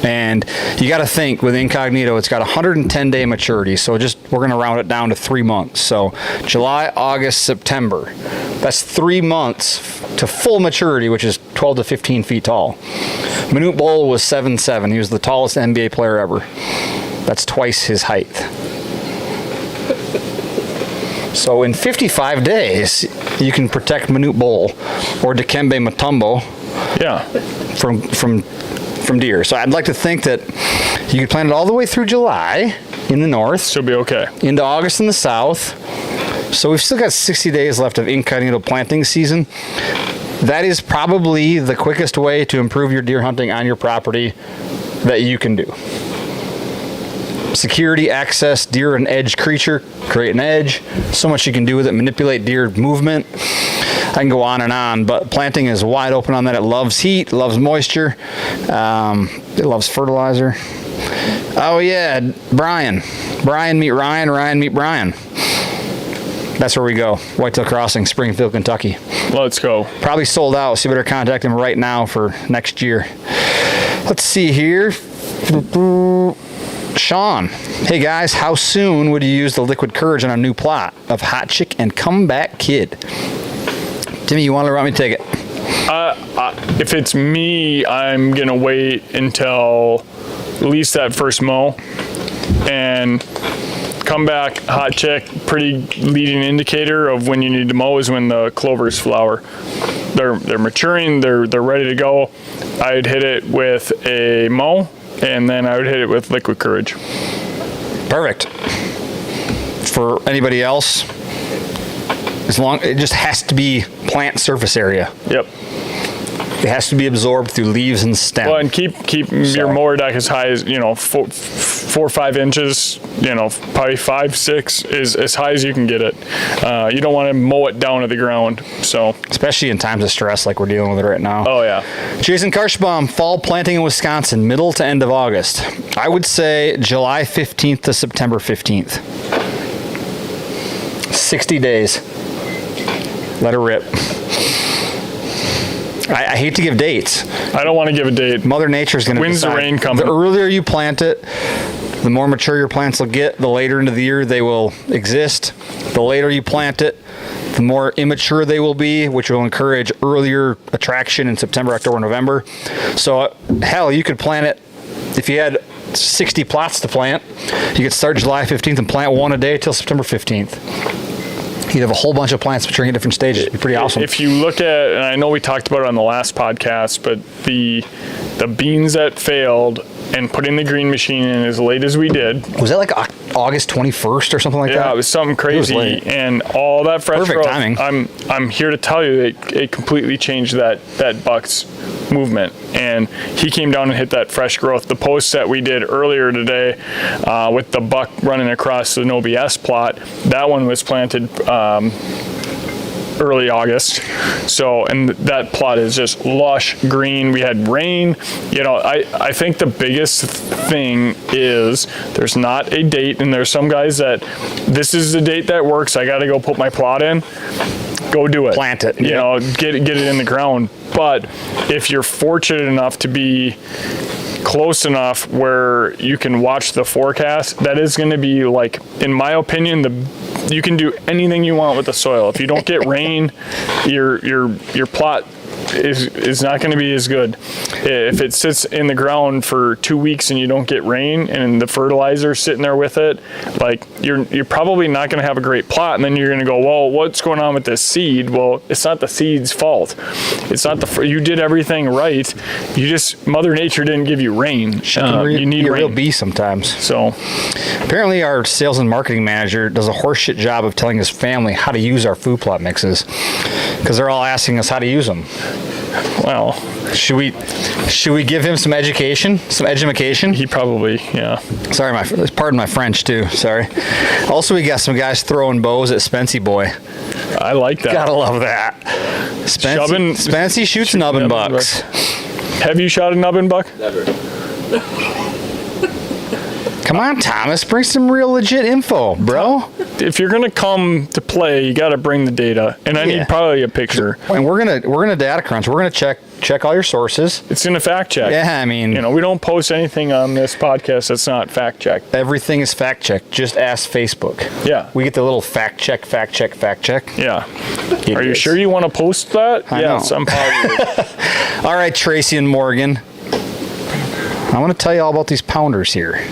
And you got to think with incognito, it's got 110-day maturity. So we're going to round it down to 3 months. So July, August, September. That's 3 months to full maturity, which is 12 to 15 feet tall. Manute Bol was 7'7". He was the tallest NBA player ever. That's twice his height. So in 55 days, you can protect Manute Bol or Dikembe Mutombo. Yeah. From deer. So I'd like to think that you could plant it all the way through July in the north. She'll be okay. Into August in the south. So we've still got 60 days left of incognito planting season. That is probably the quickest way to improve your deer hunting on your property that you can do. Security, access, deer and edge creature, create an edge. So much you can do with it, manipulate deer movement. I can go on, but planting is wide open on that. It loves heat, loves moisture, it loves fertilizer. Oh yeah, Brian meet Ryan, Ryan meet Brian. That's where we go. Whitetail Crossing, Springfield, Kentucky. Let's go. Probably sold out, so you better contact him right now for next year. Let's see here. Sean, hey guys, how soon would you use the Liquid Courage on a new plot of Hot Chick and Comeback Kid? Timmy, you want me to take it? If it's me, I'm gonna wait until at least that first mow, and Comeback Hot Chick, pretty leading indicator of when you need to mow is when the clovers flower. They're maturing, they're ready to go. I'd hit it with a mow, and then I would hit it with Liquid Courage. Perfect. For anybody else, it just has to be plant surface area. Yep. It has to be absorbed through leaves and stem. Well, and keep your mower deck as high as, 4 or 5 inches, probably 5, 6 is as high as you can get it. You don't want to mow it down to the ground. So, especially in times of stress like we're dealing with it right now. oh yeah. Jason Karshbaum, fall planting in Wisconsin, middle to end of August. I would say July 15th to September 15th. 60 days. Let her rip. I hate to give dates. I don't want to give a date. Mother Nature's going to When's the rain coming? The earlier you plant it, the more mature your plants will get. The later into the year they will exist. The later you plant it, the more immature they will be, which will encourage earlier attraction in September, October, November. So, hell, you could plant it if you had 60 plots to plant. You could start July 15th and plant one a day till September 15th. You'd have a whole bunch of plants maturing at different stages. It'd be pretty awesome. If you look at, and I know we talked about it on the last podcast, but the beans that failed and putting the green machine in as late as we did. Was that like August 21st or something like that? Yeah, it was something crazy. late. And all that fresh Perfect growth, timing. I'm here to tell you it completely changed that buck's movement. And he came down and hit that fresh growth. The post that we did earlier today with the buck running across the No BS plot, that one was planted early August. So, and that plot is just lush green. We had rain. I think the biggest thing is there's not a date, and there's some guys that this is the date that works. I got to go put my plot in. Go do it. Plant it. Get it in the ground. But if you're fortunate enough to be close enough where you can watch the forecast, that is going to be, like, in my opinion, you can do anything you want with the soil. If you don't get rain, your plot is not going to be as good. If it sits in the ground for 2 weeks and you don't get rain and the fertilizer's sitting there with it, like, you're probably not going to have a great plot. And then you're going to go, well, what's going on with this seed? Well, it's not the seed's fault. It's not you did everything right. Mother Nature didn't give you rain. You need a rain. real beast sometimes. So apparently our sales and marketing manager does a horseshit job of telling his family how to use our food plot mixes, because they're all asking us how to use them. Well, should we give him some education, some edumacation? He probably, yeah. Sorry, pardon my French too. Sorry. Also, we got some guys throwing bows at Spency Boy. I like that. Gotta love that. Spency shoots nubbin bucks. Have you shot a nubbin buck? Never. Come on, Thomas, bring some real legit info, bro. If you're gonna come to play, you got to bring the data, and I need probably a picture. And we're gonna data crunch. We're gonna check all your sources. It's gonna fact check. Yeah, I mean, we don't post anything on this podcast that's not fact checked. Everything is fact checked. Just ask Facebook. Yeah, we get the little fact check. Yeah. Idiots. Are you sure you want to post that? Yes, I'm positive. All right, Tracy and Morgan. I want to tell you all about these pounders here.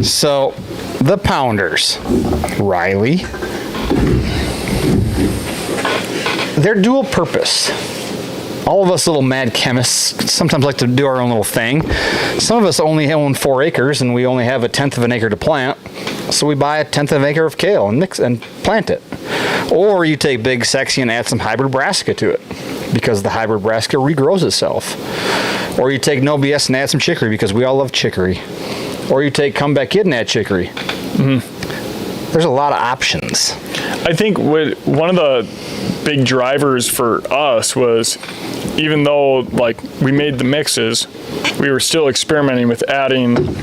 So, the pounders, Riley, they're dual purpose. All of us little mad chemists sometimes like to do our own little thing. Some of us only own 4 acres and we only have 1/10 of an acre to plant. So we buy 1/10 of an acre of kale and mix and plant it. Or you take Big Sexy and add some hybrid brassica to it, because the hybrid brassica regrows itself. Or you take No BS and add some chicory, because we all love chicory. Or you take Comeback Kid and add chicory. Mm-hmm. There's a lot of options. I think one of the big drivers for us was, even though like we made the mixes, we were still experimenting with adding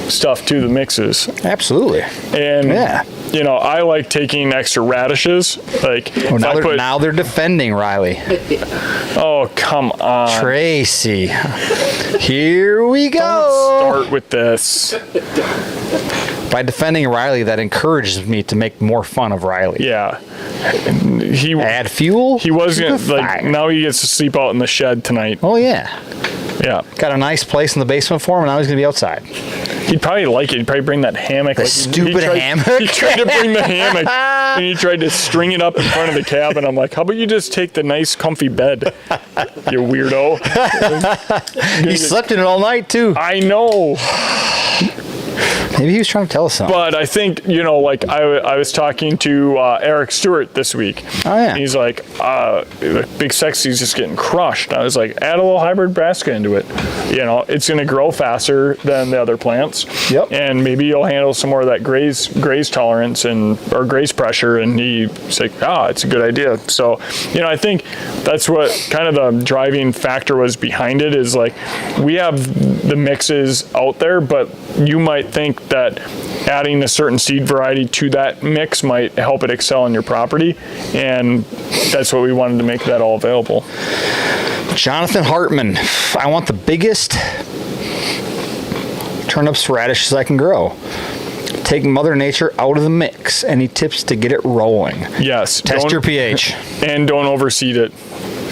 stuff to the mixes. Absolutely. And I like taking extra radishes. Like, now they're defending Riley. Oh, come on, Tracy. Here we go. Don't start with this. By defending Riley, that encourages me to make more fun of Riley. Yeah. Add fuel. He wasn't like, now he gets to sleep out in the shed tonight. Oh yeah. Yeah. Got a nice place in the basement for him, and now he's gonna be outside. He'd probably like it. He'd probably bring that hammock. Stupid hammock. He tried to bring the hammock, and he tried to string it up in front of the cabin. I'm like, how about you just take the nice, comfy bed, you weirdo? He slept in it all night too. I know. Maybe he was trying to tell us something. But I think, like I was talking to Eric Stewart this week. Oh, yeah. He's like, Big Sexy's just getting crushed. I was like, add a little hybrid brassica into it. It's going to grow faster than the other plants. Yep. And maybe you'll handle some more of that graze tolerance or graze pressure. And he's like, it's a good idea. So, I think that's what kind of the driving factor was behind it, is like, we have the mixes out there, but you might think that adding a certain seed variety to that mix might help it excel on your property, and that's what we wanted to make that all available. Jonathan Hartman, I want the biggest turnips radishes I can grow. Take Mother Nature out of the mix. Any tips to get it rolling? Yes. Test your pH. And don't overseed it.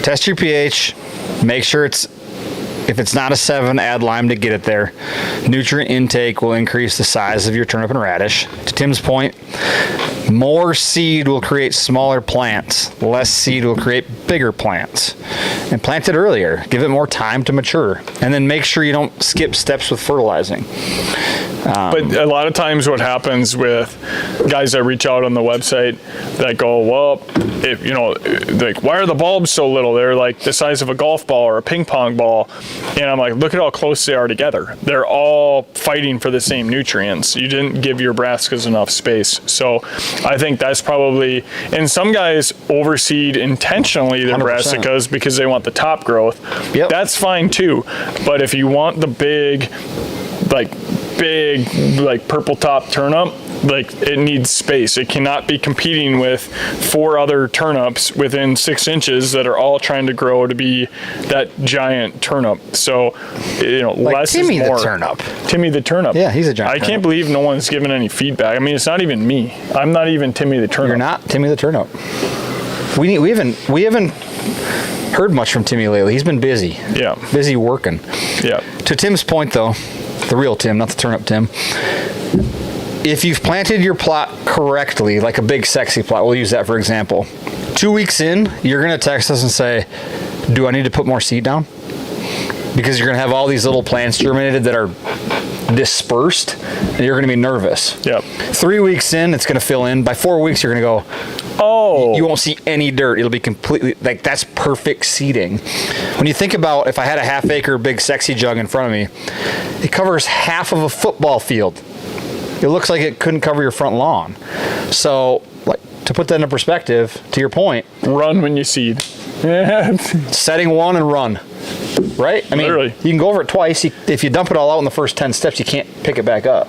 Test your pH. Make sure if it's not a 7, add lime to get it there. Nutrient intake will increase the size of your turnip and radish. To Tim's point, more seed will create smaller plants. Less seed will create bigger plants. And plant it earlier. Give it more time to mature. And then make sure you don't skip steps with fertilizing. But a lot of times what happens with guys that reach out on the website that go, well, like, why are the bulbs so little? They're like the size of a golf ball or a ping pong ball. And I'm like, look at how close they are together. They're all fighting for the same nutrients. You didn't give your brassicas enough space. So I think that's probably, and some guys overseed intentionally their 100%. brassicas because they want the top growth. Yep. That's fine too. But if you want the big purple top turnip, like, it needs space. It cannot be competing with 4 other turnips within 6 inches that are all trying to grow to be that giant turnip. So, Like less Timmy is more. the turnip. Timmy the turnip. Yeah, he's a giant I turnip. can't believe no one's given any feedback. I mean, it's not even me. I'm not even Timmy the turnip. You're not Timmy the turnip. We haven't heard much from Timmy lately. He's been busy. Yeah. Busy working. Yeah. To Tim's point, though, the real Tim, not the turnip Tim, if you've planted your plot correctly, like a Big Sexy plot, we'll use that for example, 2 weeks in, you're going to text us and say, do I need to put more seed down? Because you're going to have all these little plants germinated that are dispersed, and you're going to be nervous. Yep. 3 weeks in, it's going to fill in. By 4 weeks, you're going to go, Oh. you won't see any dirt. It'll be completely, like, that's perfect seeding. When you think about, if I had a half-acre Big Sexy jug in front of me, it covers half of a football field. It looks like it couldn't cover your front lawn. So, like, to put that into perspective, to your point, Run when you seed. setting 1 and run. Right? I mean, Literally. you can go over it twice. If you dump it all out in the first 10 steps, you can't pick it back up.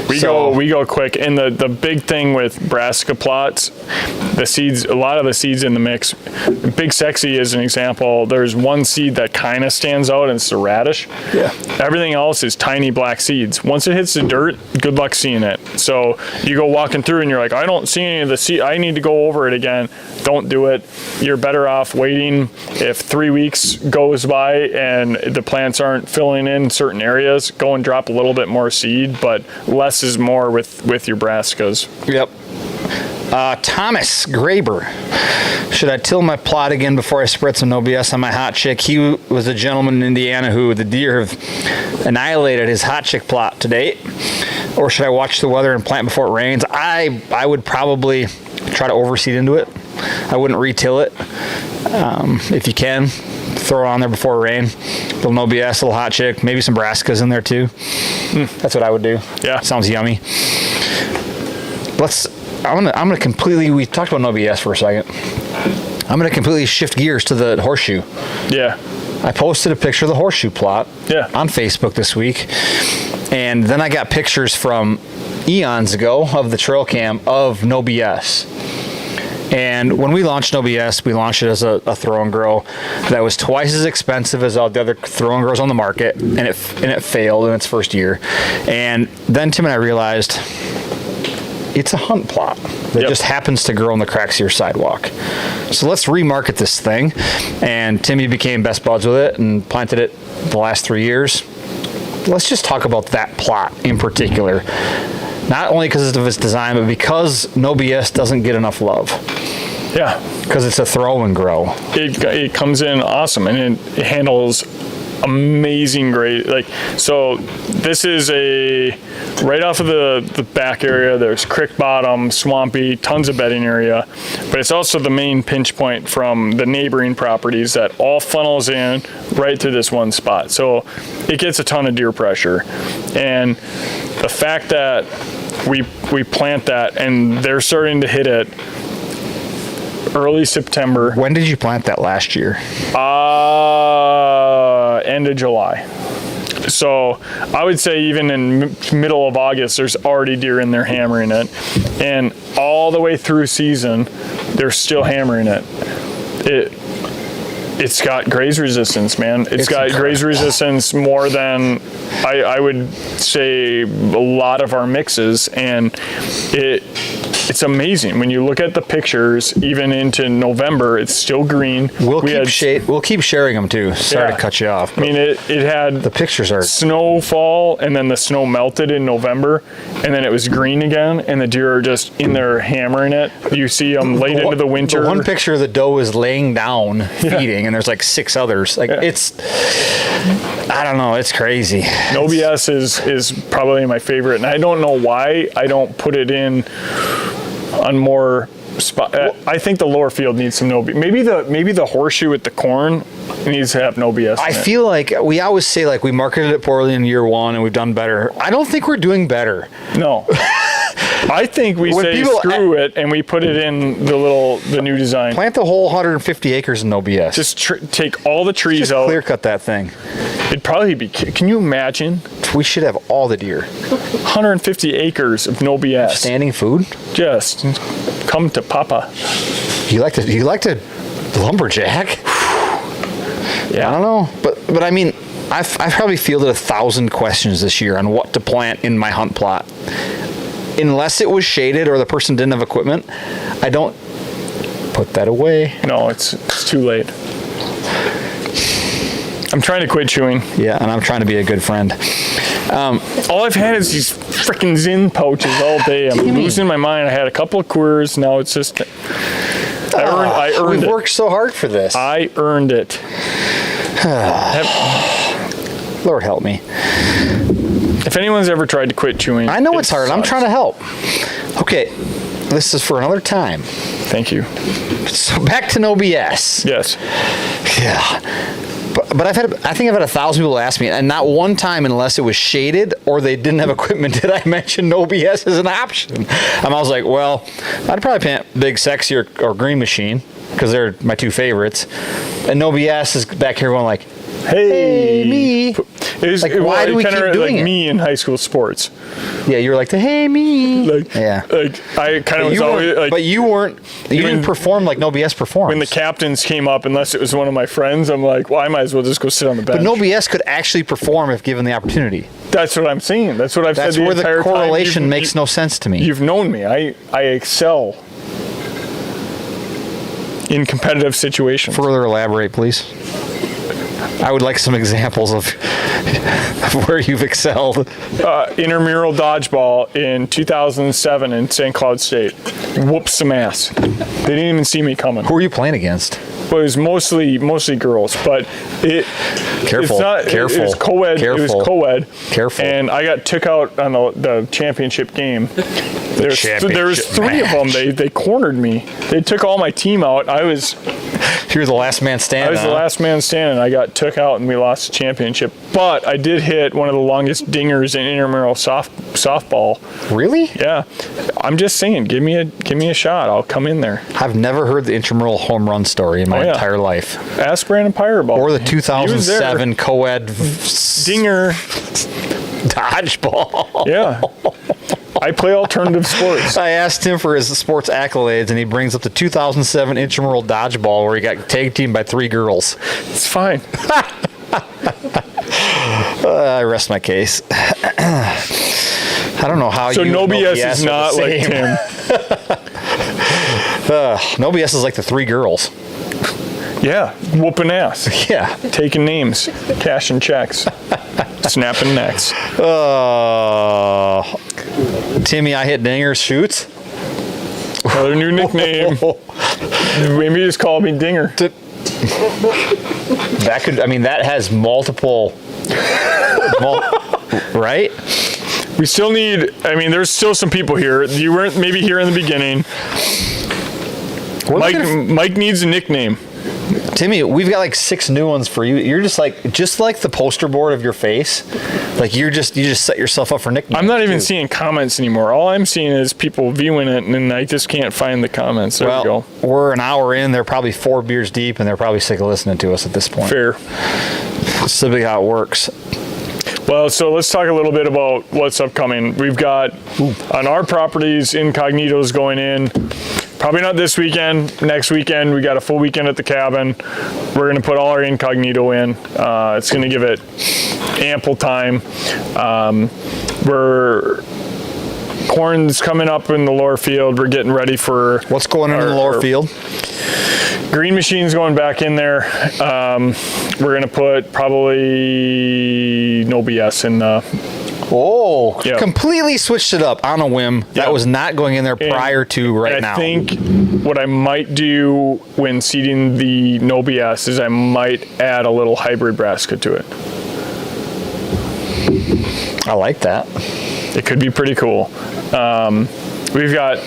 We go quick. And the big thing with brassica plots, the seeds, a lot of the seeds in the mix, Big Sexy is an example. There's one seed that kind of stands out, and it's the radish. Yeah. Everything else is tiny black seeds. Once it hits the dirt, good luck seeing it. So you go walking through and you're like, I don't see any of the seed. I need to go over it again. Don't do it. You're better off waiting. If 3 weeks goes by and the plants aren't filling in certain areas, go and drop a little bit more seed, but less is more with your brassicas. Yep. Thomas Graber. Should I till my plot again before I spread some No BS on my hot chick? He was a gentleman in Indiana who the deer have annihilated his hot chick plot to date. Or should I watch the weather and plant before it rains? I would probably try to overseed into it. I wouldn't retill it. If you can, throw it on there before rain. Little No BS, little hot chick, maybe some brassicas in there too. That's what I would do. Yeah. Sounds yummy. I'm gonna completely, we talked about No BS for a second. I'm gonna completely shift gears to the horseshoe. Yeah. I posted a picture of the horseshoe plot on Facebook this week. And then I got pictures from eons ago of the trail cam of No BS. And when we launched No BS, we launched it as a throw and grow that was twice as expensive as all the other throw and grows on the market, and it failed in its first year. And then Tim and I realized it's a hunt plot that just happens to grow in the cracks of your sidewalk. So let's remarket this thing. And Timmy became best buds with it and planted it the last 3 years. Let's just talk about that plot in particular. Not only because of its design, but because No BS doesn't get enough love. Yeah. Because it's a throw and grow. It comes in awesome, and it handles amazing grade. Like, so this is right off of the back area. There's creek bottom, swampy, tons of bedding area, but it's also the main pinch point from the neighboring properties that all funnels in right to this one spot. So it gets a ton of deer pressure, and the fact that we plant that and they're starting to hit it early September. When did you plant that last year? End of July. So I would say even in middle of August, there's already deer in there hammering it, and all the way through season, they're still hammering it. It's got graze resistance, man. It's got incredible graze resistance more than I would say a lot of our mixes, and it's amazing when you look at the pictures. Even into November, it's still green. We'll keep sharing them too. Sorry to cut you off. I mean, it had the pictures are snowfall, and then the snow melted in November, and then it was green again, and the deer are just in there hammering it. You see them late into the winter. The one picture of the doe is laying down feeding, and there's like 6 others. Like it's, I don't know, it's crazy. No BS is probably my favorite, and I don't know why I don't put it in on more spot. I think the lower field needs some no BS. Maybe the horseshoe with the corn needs to have no BS. I feel like we always say like we marketed it poorly in year 1 and we've done better. I don't think we're doing better. No. I think we say screw it and we put it in the new design. Plant the whole 150 acres in no BS. Just take all the trees out. Clear cut that thing. It'd probably be. Can you imagine? We should have all the deer. 150 acres of no BS. Standing food. Just come to Papa. You like to lumberjack? Yeah. I don't know, but I mean, I've probably fielded 1,000 questions this year on what to plant in my hunt plot. Unless it was shaded or the person didn't have equipment, I don't put that away. No, it's too late. I'm trying to quit chewing. Yeah, and I'm trying to be a good friend. All I've had is these freaking Zyn pouches all day. I'm losing my mind. I had a couple of Coors. Now it's just I earned it. We've worked so hard for this. I earned it. Lord help me. If anyone's ever tried to quit chewing, I know it's hard. I'm trying to help. Okay, this is for another time. Thank you. So back to no BS. Yes. Yeah. But I think I've had 1,000 people ask me, and not one time, unless it was shaded or they didn't have equipment, did I mention no BS as an option. And I was like, well, I'd probably plant Big Sexy or Green Machine because they're my 2 favorites. And no BS is back here going like, hey me. Why do we keep doing it? Me in high school sports. Yeah, you were like the hey me. I kind of was always like. But you didn't perform like no BS performs. When the captains came up, unless it was one of my friends, I'm like, well, I might as well just go sit on the bench. But no BS could actually perform if given the opportunity. That's what I'm saying. That's what I've said the entire time. That's where the correlation makes no sense to me. You've known me. I excel in competitive situations. Further elaborate, please. I would like some examples of where you've excelled. Intramural dodgeball in 2007 in St. Cloud State. Whooped some ass. They didn't even see me coming. Who were you playing against? Well, it was mostly girls, but Careful. It was co-ed. Careful. It was co-ed. Careful. And I got took out on the championship game. There was 3 of them. They cornered me. They took all my team out. You were the last man standing. I was the last man standing. I got took out and we lost the championship. But I did hit one of the longest dingers in intramural softball. Really? Yeah. I'm just saying, give me a shot. I'll come in there. I've never heard the intramural home run story in my entire life. Ask Brandon Pyreball. Or the 2007 co-ed dinger dodgeball. Yeah. I play alternative sports. I asked him for his sports accolades, and he brings up the 2007 intramural dodgeball where he got tag teamed by 3 girls. It's fine. I rest my case. I don't know how So no BS is not like Tim. No BS is like the 3 girls. Yeah, whooping ass. Yeah. Taking names, cashing checks, snapping necks. Timmy, I hit dingers, shoots. Another new nickname. Maybe just call me Dinger. That could, I mean, that has multiple, right? We still need, I mean, there's still some people here. You weren't maybe here in the beginning. Mike needs a nickname. Timmy, we've got like 6 new ones for you. You're just like the poster board of your face. Like you just set yourself up for nicknames. I'm not even seeing comments anymore. All I'm seeing is people viewing it, and I just can't find the comments. There we go. We're an hour in. They're probably 4 beers deep, and they're probably sick of listening to us at this point. Fair. That's simply how it works. Well, so let's talk a little bit about what's upcoming. We've got on our properties, Incognitos going in. Probably not this weekend. Next weekend, we got a full weekend at the cabin. We're going to put all our Incognito in. It's going to give it ample time. Corn's coming up in the lower field. We're getting ready for what's going on in the lower field. Green machine's going back in there. We're going to put probably no BS in Yep. Completely switched it up on a whim. Yep. That was not going in there prior to now. I think what I might do when seeding the no BS is I might add a little hybrid brassica to it. I like that. It could be pretty cool. We've got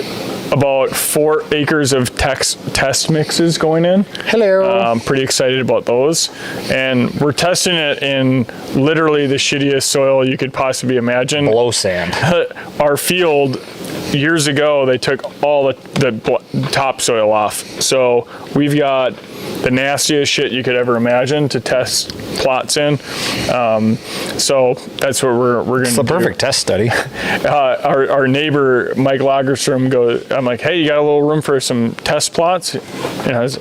about 4 acres of test mixes going in. Hello. I'm pretty excited about those. And we're testing it in literally the shittiest soil you could possibly imagine. Below sand. Our field, years ago, they took all the topsoil off. So we've got the nastiest shit you could ever imagine to test plots in. So that's what we're going to do. It's the perfect test study. Our neighbor, Mike Lagerstrom, I'm like, hey, you got a little room for some test plots? And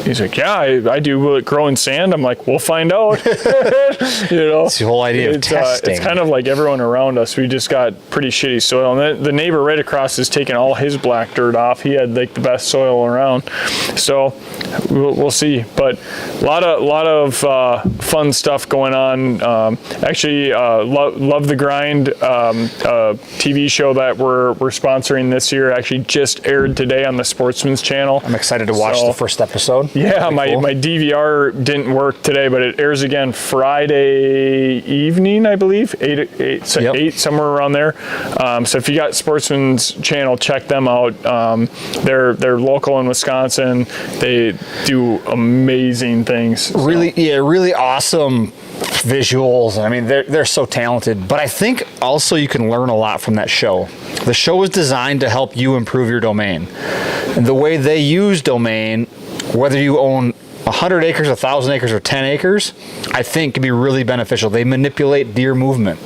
he's like, yeah, I do. Will it grow in sand? I'm like, we'll find out. It's the whole idea of testing. It's kind of like everyone around us. We just got pretty shitty soil. And the neighbor right across is taking all his black dirt off. He had like the best soil around. So we'll see. But a lot of fun stuff going on. Actually, Love the Grind, TV show that we're sponsoring this year, actually just aired today on the Sportsman's Channel. I'm excited to watch the first episode. Yeah, my DVR didn't work today, but it airs again Friday evening, I believe, 8 somewhere around there. So if you got Sportsman's Channel, check them out. They're local in Wisconsin. They do amazing things. So. Really awesome visuals. I mean, they're so talented. But I think also you can learn a lot from that show. The show is designed to help you improve your domain. And the way they use domain, whether you own 100 acres, 1,000 acres, or 10 acres, I think can be really beneficial. They manipulate deer movement.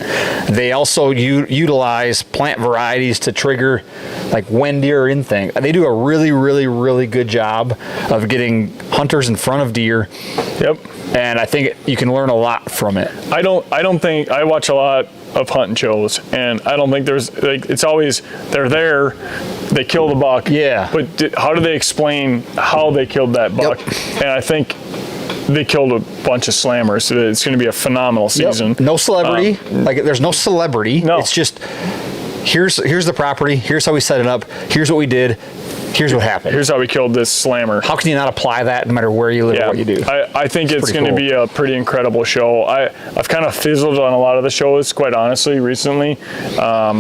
They also utilize plant varieties to trigger like when deer are in things. They do a really, really, really good job of getting hunters in front of deer. Yep. And I think you can learn a lot from it. I don't think I watch a lot of hunting shows, and I don't think there's like it's always they're there, they kill the buck. Yeah. But how do they explain how they killed that buck? Yep. And I think they killed a bunch of slammers. So it's going to be a phenomenal season. Yep. No celebrity. There's no celebrity. No. It's just here's the property. Here's how we set it up. Here's what we did. Here's what happened. Here's how we killed this slammer. How can you not apply that no matter where you live or what you do? I think it's going to be a pretty incredible show. I've kind of fizzled on a lot of the shows, quite honestly, recently. I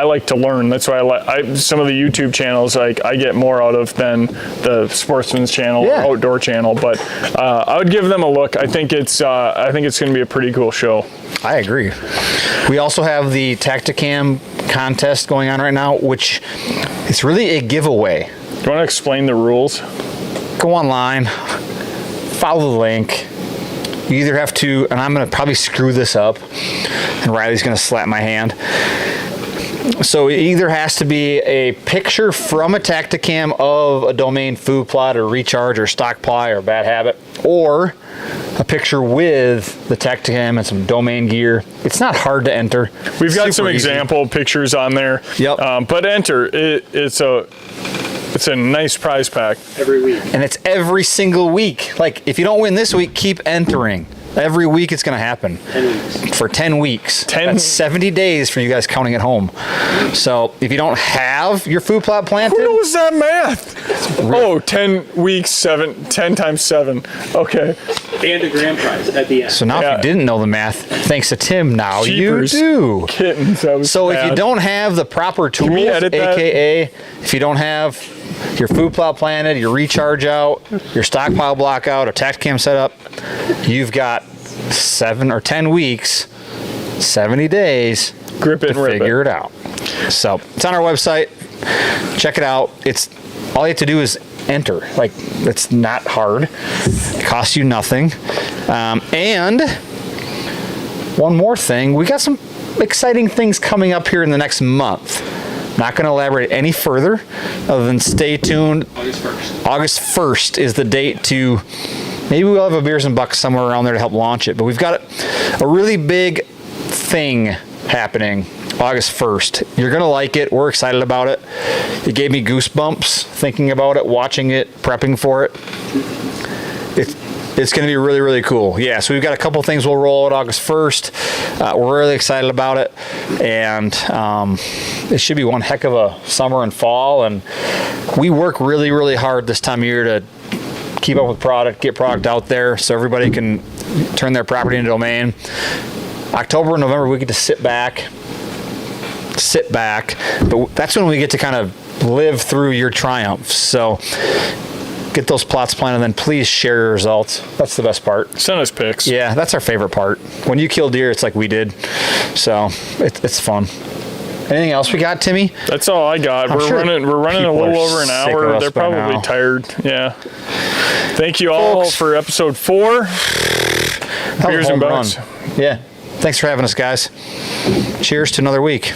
like to learn. That's why some of the YouTube channels I get more out of than the Sportsman's Channel or Outdoor Channel. But I would give them a look. I think it's going to be a pretty cool show. I agree. We also have the Tactacam contest going on right now, which is really a giveaway. Do you want to explain the rules? Go online, follow the link. You either have to, and I'm going to probably screw this up, and Riley's going to slap my hand. So it either has to be a picture from a Tactacam of a domain food plot or recharge or stock ply or bad habit, or a picture with the Tactacam and some domain gear. It's not hard to enter. We've got some example pictures on there. Yep. But enter. It's a nice prize pack. Every week. And it's every single week. Like, if you don't win this week, keep entering. Every week it's going to happen 10 weeks. for 10 weeks. 10 That's 70 days for you guys counting at home. So if you don't have your food plot planted, Who knows that math? Oh, 10 weeks, 10 times 7. Okay. And a grand prize at the end. so now if Yeah. you didn't know the math, thanks to Tim, now Jeepers. you do. Kittens. That was So if you bad. don't have the proper tools, we edit that? aka if you don't have your food plot planted, your recharge out, your stockpile block out, a Tactacam setup, you've got 7 or 10 weeks, 70 days grip it to and rip figure it. it out. So it's on our website. Check it out. It's all you have to do is enter. Like, it's not hard. It costs you nothing. And one more thing, we got some exciting things coming up here in the next month. Not going to elaborate any further other than stay tuned. August 1st. August 1st is the date to, maybe we'll have a Beers and Bucks somewhere around there to help launch it, but we've got a really big thing happening August 1st. You're going to like it. We're excited about it. It gave me goosebumps thinking about it, watching it, prepping for it. It's going to be really, really cool. Yeah, so we've got a couple things we'll roll out August 1st. We're really excited about it. And it should be one heck of a summer and fall. And we work really, really hard this time of year to keep up with product, get product out there so everybody can turn their property into domain. October and November, we get to sit back. But that's when we get to kind of live through your triumphs. So get those plots planted, and then please share your results. That's the best part. Send us pics. Yeah, that's our favorite part. When you kill deer, it's like we did. So it's fun. Anything else we got, Timmy? That's all I got. I'm We're sure running a people little are over an sick of hour. us They're by probably now. tired. Yeah. Thank you all Folks. for episode 4. Hell of a Beers and home Bucks. run. Yeah. Thanks for having us, guys. Cheers to another week.